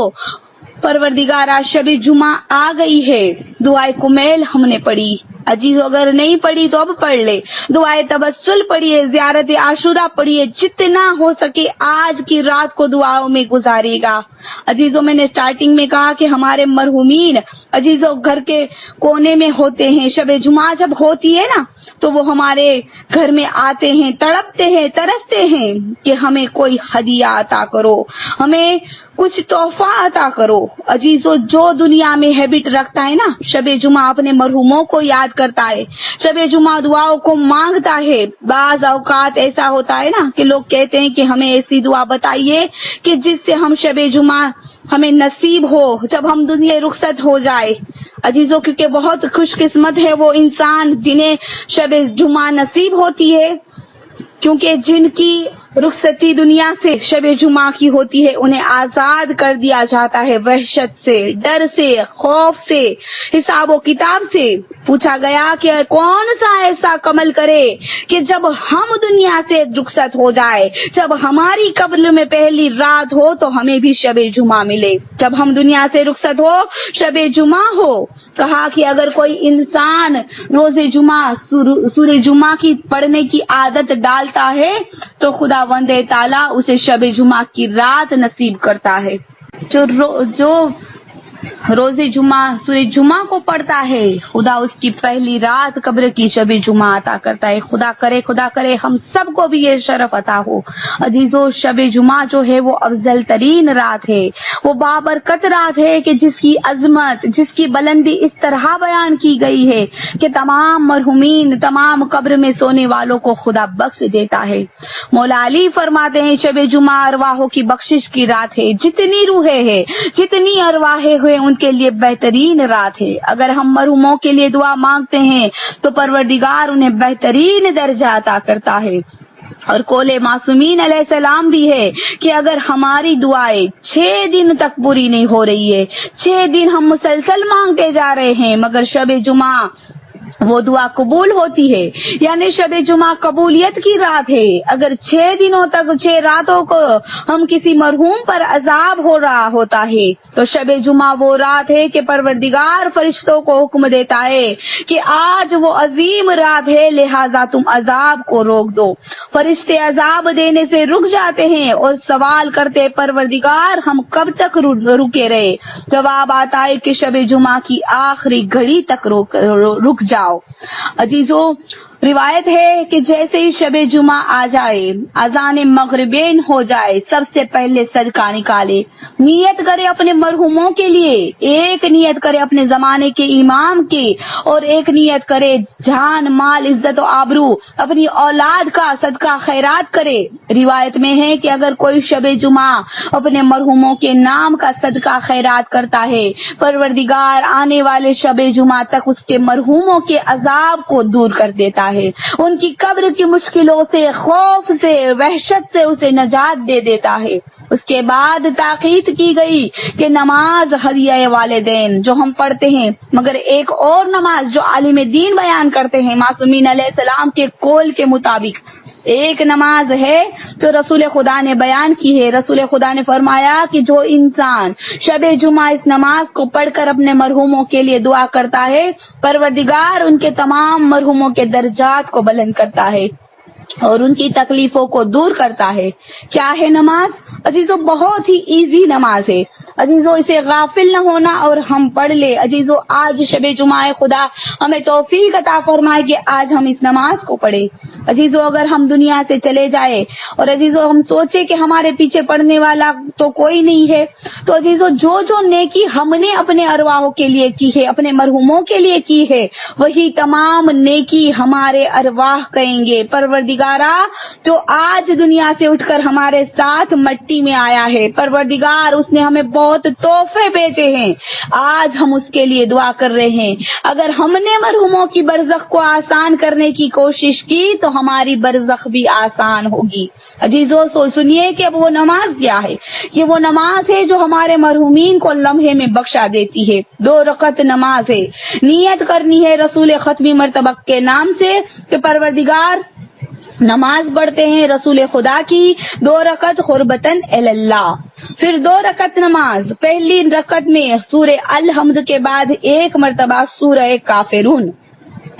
S3: پروردگارہ شب جمعہ آ گئی ہے، دعائے کمیل ہم نے پڑھی، عزیزو اگر نہیں پڑھی تو اب پڑھ لے، دعائے تبسل پڑھیے، زیارت عاشورہ پڑھیے، جتنا ہو سکے آج کی رات کو دعاؤں میں گزارے گا۔ عزیزو میں نے سٹارٹنگ میں کہا کہ ہمارے مرحومین عزیزو گھر کے کونے میں ہوتے ہیں، شب جمعہ جب ہوتی ہے نا تو وہ ہمارے گھر میں آتے ہیں، تڑپتے ہیں، ترستے ہیں کہ ہمیں کوئی ہدیہ عطا کرو، ہمیں کچھ تحفہ عطا کرو۔ عزیزو جو دنیا میں ہیبٹ رکھتا ہے نا، شب جمعہ اپنے مرحوموں کو یاد کرتا ہے، شب جمعہ دعاؤں کو مانگتا ہے۔ بعض اوقات ایسا ہوتا ہے نا کہ لوگ کہتے ہیں کہ ہمیں ایسی دعا بتائیے کہ جس سے ہم شب جمعہ ہمیں نصیب ہو جب ہم دنیا رخصت ہو جائے۔ عزیزو کیونکہ بہت خوش قسمت ہے وہ انسان جنہیں شب جمعہ نصیب ہوتی ہے، کیونکہ جن کی رخصتی دنیا سے شب جمعہ کی ہوتی ہے انہیں آزاد کر دیا جاتا ہے وحشت سے، ڈر سے، خوف سے، حساب و کتاب سے۔ پوچھا گیا کہ کون سا ایسا عمل کرے کہ جب ہم دنیا سے رخصت ہو جائے، جب ہماری قبر میں پہلی رات ہو تو ہمیں بھی شب جمعہ ملے، جب ہم دنیا سے رخصت ہو شب جمعہ ہو۔ کہا کہ اگر کوئی انسان روز جمعہ سورہ جمعہ کی پڑھنے کی عادت ڈالتا ہے تو خداوند تعالیٰ اسے شب جمعہ کی رات نصیب کرتا ہے۔ جو روز جمعہ سورہ جمعہ کو پڑھتا ہے خدا اس کی پہلی رات قبر کی شب جمعہ عطا کرتا ہے۔ خدا کرے ہم سب کو بھی یہ شرف عطا ہو۔ عزیزو شب جمعہ جو ہے وہ افضل ترین رات ہے، وہ بابرکت رات ہے کہ جس کی عظمت، جس کی بلندی اس طرح بیان کی گئی ہے کہ تمام مرحومین، تمام قبر میں سونے والوں کو خدا بخش دیتا ہے۔ مولا علی فرماتے ہیں شب جمعہ ارواحوں کی بخشش کی رات ہے، جتنی روحیں ہیں، جتنی ارواحیں ہوئے ان کے لیے بہترین رات ہے۔ اگر ہم مرحوموں کے لیے دعا مانگتے ہیں تو پروردگار انہیں بہترین درجہ عطا کرتا ہے۔ اور قول معصومین علیہ السلام بھی ہے کہ اگر ہماری دعائیں 6 دن تک پوری نہیں ہو رہی ہے، 6 دن ہم مسلسل مانگتے جا رہے ہیں مگر شب جمعہ وہ دعا قبول ہوتی ہے، یعنی شب جمعہ قبولیت کی رات ہے۔ اگر 6 دنوں تک 6 راتوں کو ہم کسی مرحوم پر عذاب ہو رہا ہوتا ہے تو شب جمعہ وہ رات ہے کہ پروردگار فرشتوں کو حکم دیتا ہے کہ آج وہ عظیم رات ہے لہذا تم عذاب کو روک دو۔ فرشتے عذاب دینے سے رک جاتے ہیں اور سوال کرتے پروردگار ہم کب تک رکے رہے؟ جواب آتا ہے کہ شب جمعہ کی آخری گھڑی تک رک جاؤ۔ عزیزو روایت ہے کہ جیسے ہی شب جمعہ آ جائے، اذان مغربین ہو جائے، سب سے پہلے صدقہ نکالے، نیت کرے اپنے مرحوموں کے لیے، ایک نیت کرے اپنے زمانے کے امام کی، اور ایک نیت کرے جان مال عزت و آبرو اپنی اولاد کا صدقہ خیرات کرے۔ روایت میں ہے کہ اگر کوئی شب جمعہ اپنے مرحوموں کے نام کا صدقہ خیرات کرتا ہے، پروردگار آنے والے شب جمعہ تک اس کے مرحوموں کے عذاب کو دور کر دیتا ہے، ان کی قبر کی مشکلوں سے، خوف سے، وحشت سے اسے نجات دے دیتا ہے۔ اس کے بعد تاکید کی گئی کہ نماز ہدیہ والدین جو ہم پڑھتے ہیں، مگر ایک اور نماز جو عالم دین بیان کرتے ہیں معصومین علیہ السلام کے قول کے مطابق، ایک نماز ہے جو رسول خدا نے بیان کی ہے۔ رسول خدا نے فرمایا کہ جو انسان شب جمعہ اس نماز کو پڑھ کر اپنے مرحوموں کے لیے دعا کرتا ہے، پروردگار ان کے تمام مرحوموں کے درجات کو بلند کرتا ہے اور ان کی تکلیفوں کو دور کرتا ہے۔ کیا ہے نماز؟ عزیزو بہت ہی ایزی نماز ہے عزیزو، اسے غافل نہ ہونا اور ہم پڑھ لے۔ عزیزو آج شب جمعہ خدا ہمیں توفیق عطا فرمائے کہ آج ہم اس نماز کو پڑھیں۔ عزیزو اگر ہم دنیا سے چلے جائے اور عزیزو ہم سوچے کہ ہمارے پیچھے پڑھنے والا تو کوئی نہیں ہے، تو عزیزو جو نیکی ہم نے اپنے ارواحوں کے لیے کی ہے، اپنے مرحوموں کے لیے کی ہے، وہی تمام نیکی ہمارے ارواح کہیں گے۔ پروردگارا جو آج دنیا سے اٹھ کر ہمارے ساتھ مٹی میں آیا ہے، پروردگار اس نے ہمیں بہت تحفے بھیجے ہیں، آج ہم اس کے لیے دعا کر رہے ہیں۔ اگر ہم نے مرحوموں کی برزخ کو آسان کرنے کی کوشش کی تو ہماری برزخ بھی آسان ہوگی۔ عزیزو سنیے کہ اب وہ نماز کیا ہے؟ یہ وہ نماز ہے جو ہمارے مرحومین کو لمحے میں بخشا دیتی ہے۔ 2 رکعت نماز ہے، نیت کرنی ہے رسول ختمی مرتبہ کے نام سے کہ پروردگار نماز پڑھتے ہیں رسول خدا کی 2 رکعت قربتاً اللہ۔ پھر 2 رکعت نماز، پہلی رکعت میں سورہ الحمد کے بعد 1 مرتبہ سورہ کافرون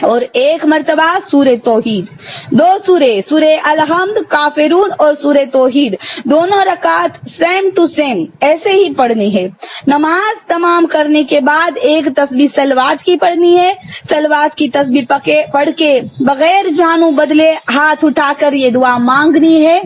S3: اور 1 مرتبہ سورہ توحید۔ 2 سورہ الحمد، کافرون اور سورہ توحید، دونوں رکعت سیم ٹو سیم ایسے ہی پڑھنی ہے۔ نماز تمام کرنے کے بعد ایک تسبیح صلوات کی پڑھنی ہے۔ صلوات کی تسبیح پڑھ کے بغیر جانو بدلے ہاتھ اٹھا کر یہ دعا مانگنی ہے۔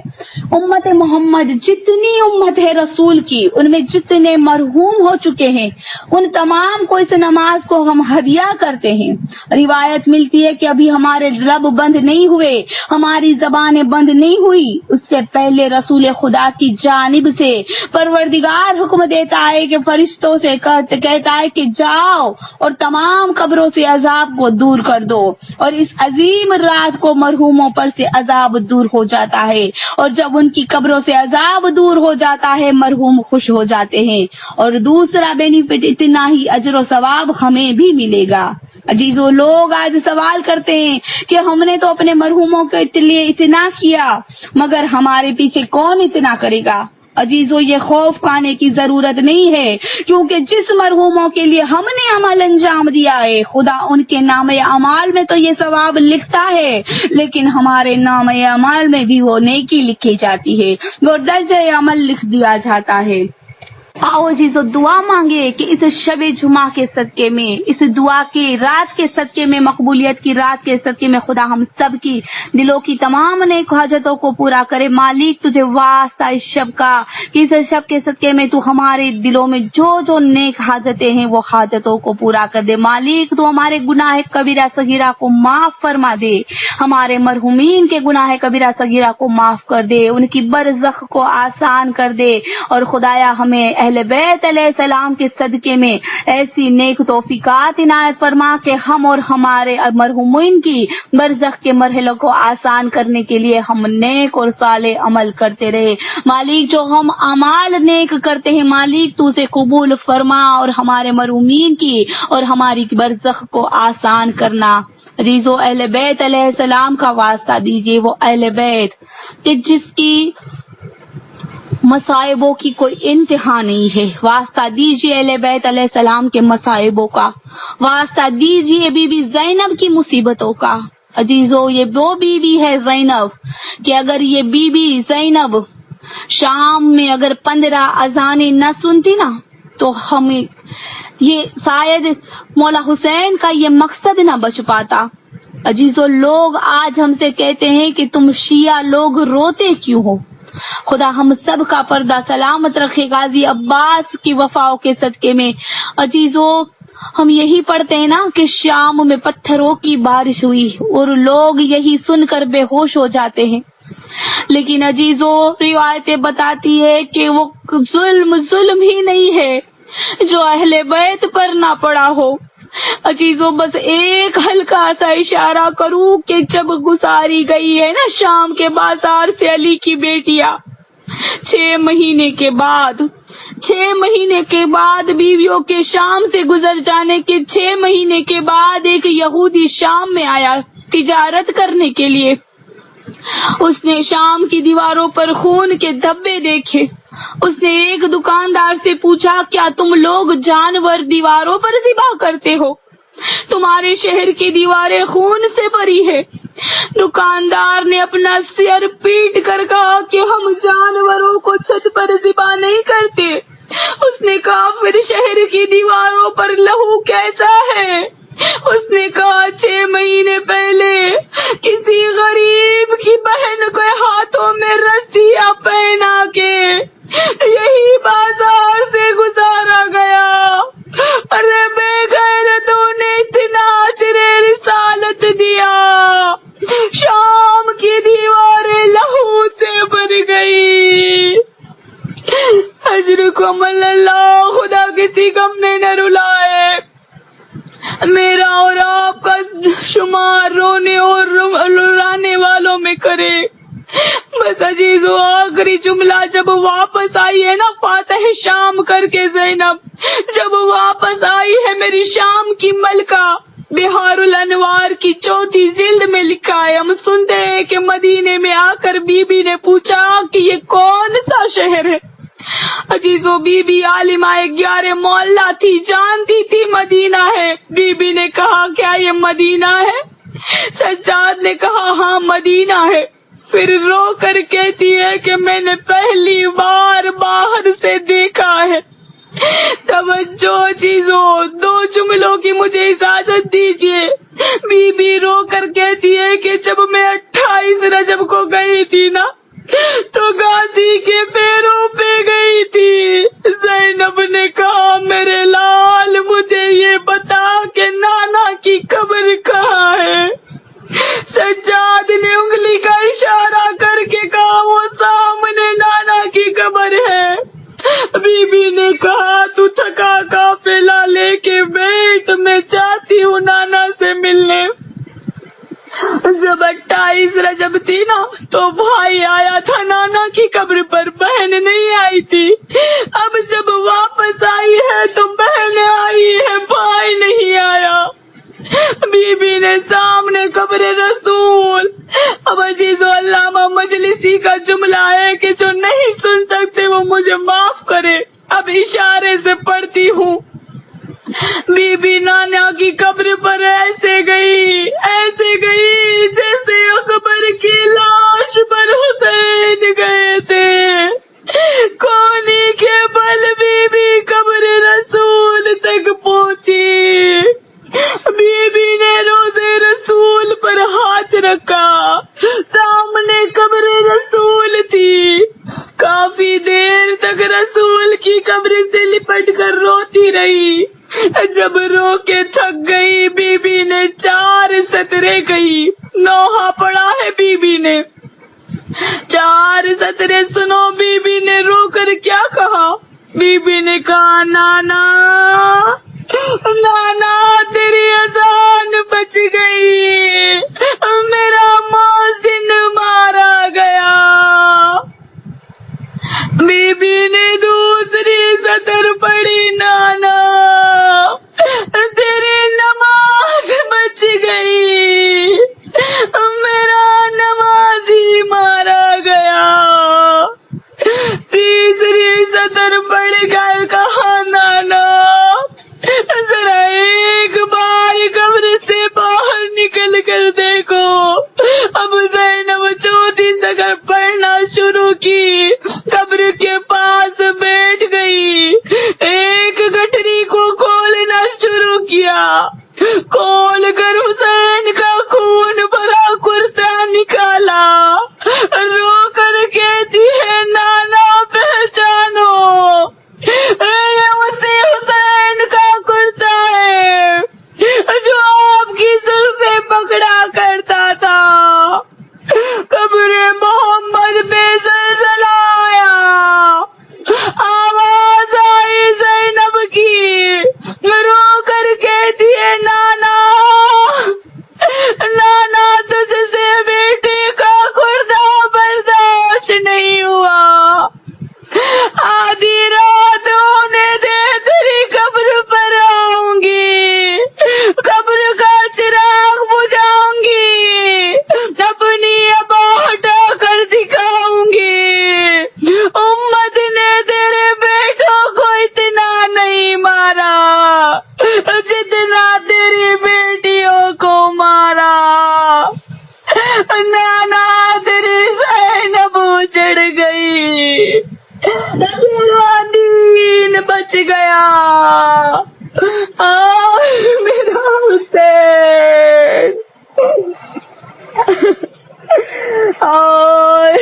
S3: امت محمد جتنی امت ہے رسول کی، ان میں جتنے مرحوم ہو چکے ہیں، ان تمام کو اس نماز کو ہم ہدیہ کرتے ہیں۔ روایت ملتی ہے کہ ابھی ہمارے لب بند نہیں ہوئے، ہماری زبانیں بند نہیں ہوئی، اس سے پہلے رسول خدا کی جانب سے پروردگار حکم دیتا ہے کہ فرشتوں سے کہتا ہے کہ جاؤ اور تمام قبروں سے عذاب کو دور کر دو، اور اس عظیم رات کو مرحوموں پر سے عذاب دور ہو جاتا ہے، اور جب ان کی قبروں سے عذاب دور ہو جاتا ہے مرحوم خوش ہو جاتے ہیں، اور دوسرا بینیفٹ اتنا ہی اجر و ثواب ہمیں بھی ملے گا۔ عزیزو لوگ آج سوال کرتے ہیں کہ ہم نے تو اپنے مرحوموں کے لیے اتنا کیا، مگر ہمارے پیچھے کون اتنا کرے گا؟ عزیزو یہ خوف کھانے کی ضرورت نہیں ہے، کیونکہ جس مرحوموں کے لیے ہم نے عمل انجام دیا ہے خدا ان کے نام اعمال میں تو یہ ثواب لکھتا ہے، لیکن ہمارے نام اعمال میں بھی وہ نیکی لکھی جاتی ہے، وہ درجہ عمل لکھ دیا جاتا ہے۔ آؤ عزیزو دعا مانگے کہ اس شب جمعہ کے صدقے میں، اس دعا کی رات کے صدقے میں، مقبولیت کی رات کے صدقے میں خدا ہم سب کی دلوں کی تمام نیک حاجتوں کو پورا کرے۔ مالک تجھے واسطہ اس شب کا کہ اس شب کے صدقے میں تو ہمارے دلوں میں جو نیک حاجتیں ہیں وہ حاجتوں کو پورا کر دے۔ مالک تو ہمارے گناہ کبیرہ صغیرہ کو معاف فرما دے، ہمارے مرحومین کے گناہ کبیرہ صغیرہ کو معاف کر دے، ان کی برزخ کو آسان کر دے، اور خدایا ہمیں اہل بیت علیہ السلام کے صدقے میں ایسی نیک توفیقات عنایت فرما کہ ہم اور ہمارے مرحومین کی برزخ کے مرحلوں کو آسان کرنے کے لیے ہم نیک اور صالح عمل کرتے رہے۔ مالک جو ہم اعمال نیک کرتے ہیں مالک تو اسے قبول فرما، اور ہمارے مرحومین کی اور ہماری برزخ کو آسان کرنا۔ عزیزو اہل بیت علیہ السلام کا واسطہ دیجیے، وہ اہل بیت کہ جس کی مصائبوں کی کوئی انتہا نہیں ہے، واسطہ دیجیے اہل بیت علیہ السلام کے مصائبوں کا، واسطہ دیجیے بی بی زینب کی مصیبتوں کا۔ عزیزو یہ وہ بی بی ہے زینب کہ اگر یہ بی بی زینب شام میں اگر 15 اذانیں نہ سنتی نا تو ہمیں یہ شاید مولا حسین کا یہ مقصد نہ بچ پاتا۔ عزیزو، لوگ آج ہم سے کہتے ہیں کہ تم شیعہ لوگ روتے کیوں ہو؟ خدا ہم سب کا پردہ سلامت رکھے غازی عباس کی وفاؤں کے صدقے میں۔ عزیزو، ہم یہی پڑھتے ہیں نا کہ شام میں پتھروں کی بارش ہوئی اور لوگ یہی سن کر بے ہوش ہو جاتے ہیں، لیکن عزیزو روایتیں بتاتی ہے کہ وہ ظلم ہی نہیں ہے جو اہل بیت پر نہ پڑا ہو۔ عزیزو، بس ایک ہلکا سا اشارہ کروں کہ جب گزاری گئی ہے نا شام کے بازار سے علی کی بیٹیاں، 6 مہینے کے بعد بیویوں کے شام سے گزر جانے کے 6 مہینے کے بعد ایک یہودی شام میں آیا تجارت کرنے کے لیے۔ اس نے شام کی دیواروں پر خون کے دھبے دیکھے۔ اس نے ایک دکاندار سے پوچھا، کیا تم لوگ جانور دیواروں پر ذبح کرتے ہو؟ تمہارے شہر کی دیواریں خون سے بھری ہے۔ دکاندار نے اپنا سر پیٹ کر کہا کہ ہم جانوروں کو چھت پر ذبح نہیں کرتے۔ اس نے کہا، پھر شہر کی دیواروں پر لہو کیسا ہے؟ اس نے کہا، 6 مہینے پہلے کسی غریب کی بہن کے ہاتھوں میں رسیاں پہنا کے یہی بازار سے گزارا گیا۔ ارے بے غیرتوں نے اتنا اجر رسالت دیا، شام کی دیواریں لہو سے بھر گئی۔ اجرکم اللہ، خدا کسی غم میں نہ رلائے، میرا اور آپ کا شمار رونے اور رلانے والوں میں کرے۔ بس عزیزو، آخری جملہ جب واپس آئی ہے نا فاتح شام کر کے زینب، جب واپس آئی ہے میری شام کی ملکہ، بہار الانوار کی 4 جلد میں لکھا ہے، ہم سنتے ہیں کہ مدینے میں آ کر بی بی نے پوچھا کہ یہ کون سا شہر ہے؟ عزیزو، بی بی عالمہ 11 محلہ تھی، جانتی تھی مدینہ ہے۔ بی بی نے کہا، کیا یہ مدینہ ہے؟ سجاد نے کہا، ہاں مدینہ ہے۔ پھر رو کر کہتی ہے کہ میں نے پہلی بار باہر سے دیکھا ہے۔ توجہ چیزوں، 2 جملوں کی مجھے اجازت دیجیے۔ بی بی رو کر کہتی ہے کہ جب میں 28 رجب کو گئی تھی نا تو غازی کے پیروں پہ گئی تھی۔ زینب نے کہا، میرے لال مجھے یہ بتا کہ نانا کی قبر کہاں ہے؟ سجاد نے انگلی کا اشارہ کر کے کہا، وہ سامنے نانا کی قبر ہے۔ بی بی نے کہا، تو تھکا قافلہ لے کے بیٹھ، میں چاہتی ہوں نانا سے ملنے۔ جب 28 رجب تھی نا تو بھائی آیا تھا نانا کی قبر پر، بہن نہیں آئی تھی۔ اب جب واپس آئی ہے تو بہن آئی ہے، بھائی نہیں آیا۔ بی بی نے سامنے قبر رسول۔ اب عزیزو، علامہ مجلسی کا جملہ ہے کہ جو نہیں سن سکتے وہ مجھے معاف کرے، اب اشارے سے پڑھتی ہوں۔ بی بی نانا کی قبر پر ایسے گئی جیسے اکبر کی لاش پر حسین گئے تھے۔ کونی کے بل بی بی قبر رسول تک پہنچی۔ بی بی نے روزے رسول پر ہاتھ رکھا، سامنے قبر رسول تھی۔ کافی دیر تک رسول کی قبر سے لپٹ کر روتی رہی۔ جب رو کے تھک گئی، بی بی نے 4 سطریں کہی۔ نوحہ پڑھا ہے بی بی نے، 4 سطریں سنو بی بی نے رو کر کیا کہا۔ بی بی نے کہا، نانا نانا تیری اذان بچ گئی، میرا مؤذن مارا گیا۔ بی بی نے دوسری سطر پڑھی، نانا تیری نماز بچ گئی، میرا نمازی مارا گیا۔ تیسری سطر پڑھ کر کہا، نانا ذرا ایک بار قبر سے باہر نکل کر دیکھو۔ اب زینب 4 سطر پڑھنا شروع کی، قبر کے پاس بیٹھ گئی، ایک گٹھری کو کھولنا شروع کیا، کھول کر حسین کا خون چڑھ گئی، میرا دین بچ گیا، میرا حسین،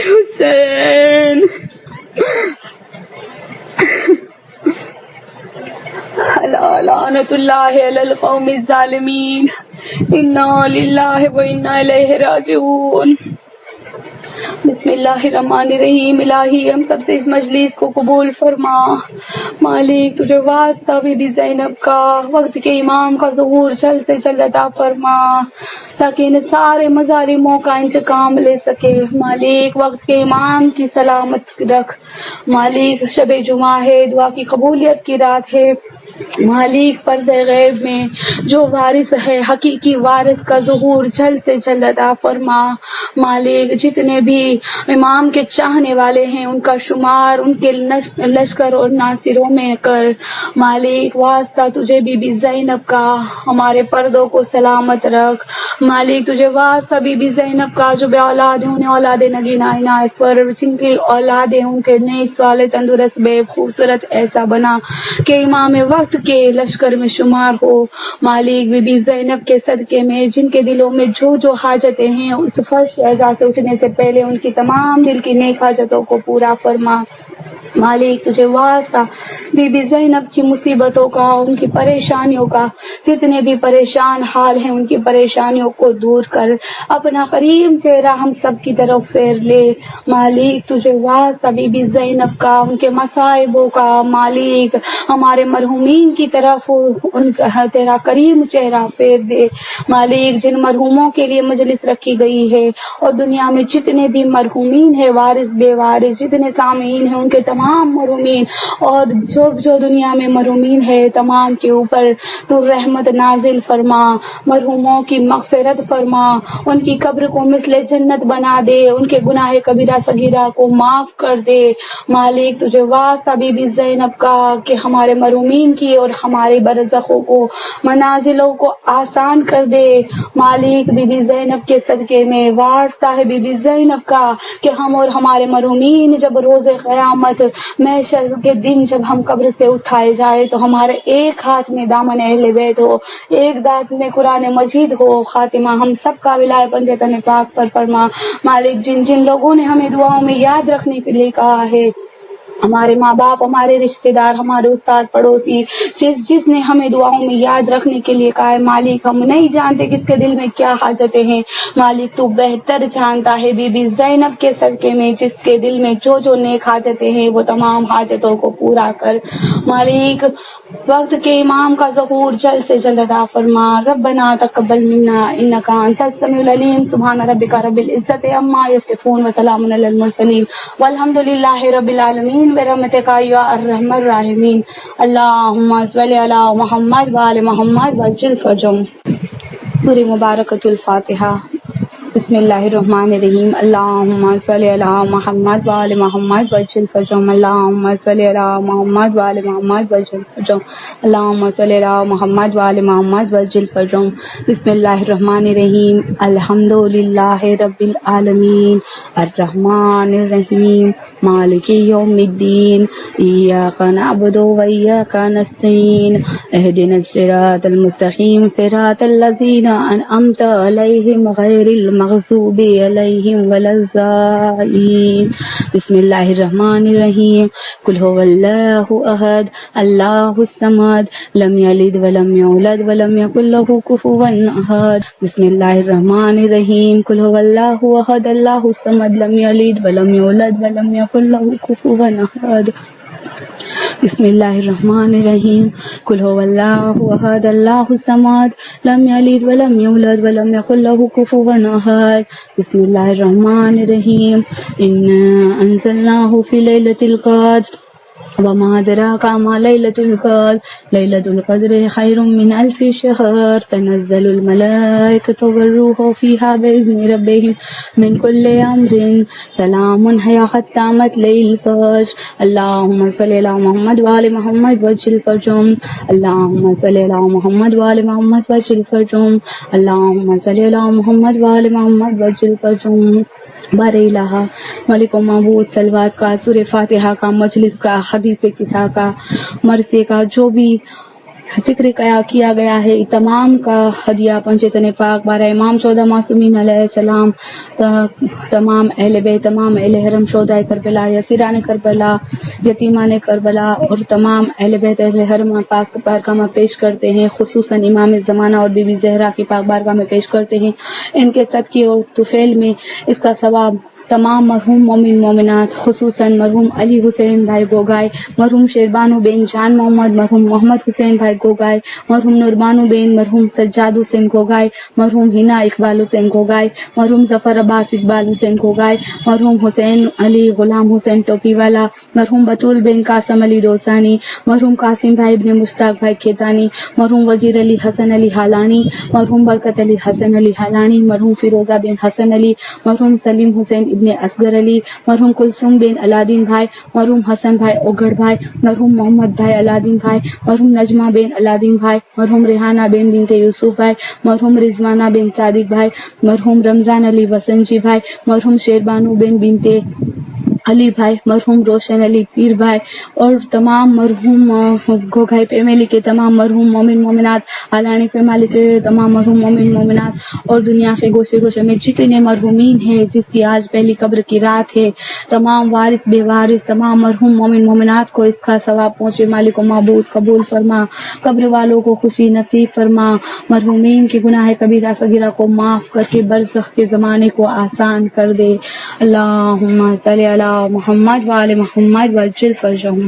S3: حسین۔ لعنت اللہ علی القوم الظالمین، انا للہ و انا الیہ راجعون۔ بسم اللہ الرحمن الرحیم۔ الہی ہم سب سے اس مجلس کو قبول فرما۔ مالک تجھے واسطہ بی بی زینب کا وقت کے امام کا ظہور جلد سے جلد عطا فرما تاکہ ان سارے مظالموں کا انتقام لے سکے۔ مالک وقت کے امام کی سلامت رکھ۔ مالک شب جمعہ ہے، دعا کی قبولیت کی رات ہے۔ مالک پردہ غیب میں جو وارث ہے، حقیقی وارث کا ظہور جلد سے جلد عطا فرما۔ مالک جتنے بھی امام کے چاہنے والے ہیں ان کا شمار ان کے لشکر اور ناصروں میں کر۔ مالک واسطہ تجھے بی بی زینب کا ہمارے پردوں کو سلامت رکھ۔ مالک تجھے واسطہ بی بی زینب کا جو بے اولاد ہیں انہیں اولاد نگینہ عنایت پر، جن کی اولاد ہیں ان کے نیک صالح تندرست بے خوبصورت ایسا بنا کہ امام وقت کے لشکر میں شمار ہو۔ مالک بی بی زینب کے صدقے میں جن کے دلوں میں جو جو حاجتیں ہیں اس فرش اعزاز سے اٹھنے سے پہلے ان کی تمام دل کی نیک حاجتوں کو پورا فرما۔ مالک تجھے واسطہ بی بی زینب کی مصیبتوں کا، ان کی پریشانیوں کا، جتنے بھی پریشان حال ہیں ان کی پریشانیوں کو دور کر، اپنا کریم چہرہ ہم سب کی طرف پھیر لے۔ مالک تجھے واسطہ بی بی زینب کا، ان کے مصائبوں کا، مالک ہمارے مرحومین کی طرف ان کا تیرا کریم چہرہ پھیر دے۔ مالک جن مرحوموں کے لیے مجلس رکھی گئی ہے اور دنیا میں جتنے بھی مرحومین ہیں، وارث بے وارث جتنے سامعین ہیں ان کے تمام مرحومین اور جو دنیا میں مرحومین ہے تمام کے اوپر تو رحمت نازل فرما، مرحوموں کی مغفرت فرما، ان کی قبر کو مثل جنت بنا دے، ان کے گناہ کبیرہ صغیرہ کو معاف کر دے۔ مالک تجھے واسطہ بی بی زینب کا کہ ہمارے مرحومین کی اور ہمارے برزخوں کو منازلوں کو آسان کر دے۔ مالک بی بی زینب کے صدقے میں واسطہ ہے بی بی زینب کا کہ ہم اور ہمارے مرحومین جب روز قیامت محشر کے دن جب ہم قبر سے اٹھائے جائے تو ہمارے ایک ہاتھ میں دامن اہل بیت ہو، ایک ہاتھ میں قرآن مجید ہو، خاتمہ ہم سب کا ولایہ بندے تن پاک پر فرما۔ مالک جن جن لوگوں نے ہمیں دعاؤں میں یاد رکھنے کے لیے کہا ہے، ہمارے ماں باپ، ہمارے رشتہ دار، ہمارے استاد پڑوسی، جس نے ہمیں دعاؤں میں یاد رکھنے کے لیے کہا ہے، مالک ہم نہیں جانتے کس کے دل میں کیا حاجتیں ہیں، مالک تو بہتر جانتا ہے۔ بی بی زینب کے صدقے میں جس کے دل میں جو جو نیک حاجتیں ہیں وہ تمام حاجتوں کو پورا کر۔ مالک وقت کے امام کا ظہور جلد سے جلد عطا فرما۔ ربنا تقبل منا انک انت السمیع العلیم۔ سبحان ربک رب العزت عما یصفون وسلام علی المرسلین والحمد للہ رب العالمین برحمتک یا ارحم الراحمین۔ اللہم صل علی محمد وآل محمد وعجل فرجهم۔ سورہ مبارکۃ الفاتحہ۔ بسم اللہ الرحمن الرحیم۔ اللہم صل علی محمد وآل محمد وعجل فرجهم۔ اللہم صل علی محمد وآل محمد وعجل فرجهم۔ اللہم صل علی محمد وآل محمد وعجل فرجهم۔ بسم اللہ الرحمن الرحیم۔ الحمد للہ رب العالمین الرحمن الرحیم مالک یوم الدین ایاک نعبد و ایاک نستعین اہدنا الصراط المستقیم صراط الذین انعمت علیہم غیر المغضوب علیہم ولا الضالین۔ بسم اللہ الرحمن الرحیم۔ قل هو اللہ احد اللہ الصمد لم یلد ولم یولد ولم یکن له کفوا احد۔ بسم اللہ الرحمن الرحیم۔ قل هو اللہ احد اللہ الصمد لم یلد ولم یولد ولم یکن له کفوا احد۔ بسم اللہ الرحمن الرحیم۔ قل هو اللہ احد اللہ الصمد لم یلد ولم یولد ولم یکن له کفوا احد۔ بسم اللہ الرحمن الرحیم۔ انا انزلناہ فی لیلۃ القدر وما أدراك ما ليلة القدر ليلة القدر خير من 1000 شهر تنزل الملائكة والروح فيها بإذن ربهم من كل أمر سلام هي حتى مطلع الفجر۔ اللهم صل على محمد وآل محمد وعجل فرجهم۔ اللهم صل على محمد وآل محمد وعجل فرجهم۔ اللهم صل على محمد وآل محمد وعجل فرجهم۔
S4: بار الہ ملک و معبود صلوات کا، سورہ فاتحہ کا، مجلس کا، حدیث قصہ کا، مرثے کا، جو بھی ذکر کیا گیا ہے، تمام کا ہدیہ پنجتن پاک بارہ امام 14 معصومین علیہ السلام، تمام اہل بیت، تمام اہل حرم، شہدائے کربلا، یسیران کربلا، یتیمان کربلا اور تمام اہل بیت اہل حرم پاک بارگاہ میں پیش کرتے ہیں، خصوصاً امام زمانہ اور بی بی زہرا کی پاک بارگاہ میں پیش کرتے ہیں۔ ان کے صدقے اور طفیل میں اس کا ثواب تمام مرحوم مومن مومنات، خصوصاً مرحوم علی حسین بھائی گوگائے، مرحوم شیربانو بین جان محمد، مرحوم محمد حسین بھائی گوگائے، مرحوم نوربانو بین، مرحوم سجاد حسین گوگائے، مرحوم ہینا اقبال حسین گوگائے، مرحوم ظفر عباس اقبال حسین گوگائے، مرحوم حسین علی غلام حسین ٹوپی والا، مرحوم بطول بین قاسم علی روسانی، مرحوم قاسم بھائی ابن مشتاق بھائی کھیتانی، مرحوم وزیر علی حسن علی حالانی، مرحوم برکت علی حسن علی حالانی، مرحوم فیروزہ بن حسن علی، مرحوم سلیم حسین ابن اصغر علی، مرحوم کلثوم بن علادین بھائی، مرحوم حسن بھائی اوگڑ بھائی، مرحوم محمد بھائی علادین بھائی، مرحوم نجمہ بن علادین بھائی، مرحوم ریحانہ بن بنت یوسف بھائی، مرحوم رضوانہ بن صادق بھائی، مرحوم رمضان علی وسنجی بھائی، مرحوم شیربانو بن بنت علی بھائی، مرحوم روشن علی پیر بھائی اور تمام مرحوم گوگھائی فیملی کے تمام مرحوم مومن مومنات، علانی فیملی کے تمام مرحوم مومن مومنات اور دنیا کے گوشے گوشے میں جتنے مرحومین ہیں جس کی آج پہلی قبر کی رات ہے، تمام وارث بے وارث تمام مرحوم مومن مومنات کو اس کا ثواب پہنچے۔ مالک و معبود قبول فرما، قبر والوں کو خوشی نصیب فرما، مرحومین کے گناہ کبیرہ صغیرہ کو معاف کر کے برزخ کے زمانے کو آسان کر دے۔ اللہم صلی علی محمد وآل محمد وعجل فرجہم۔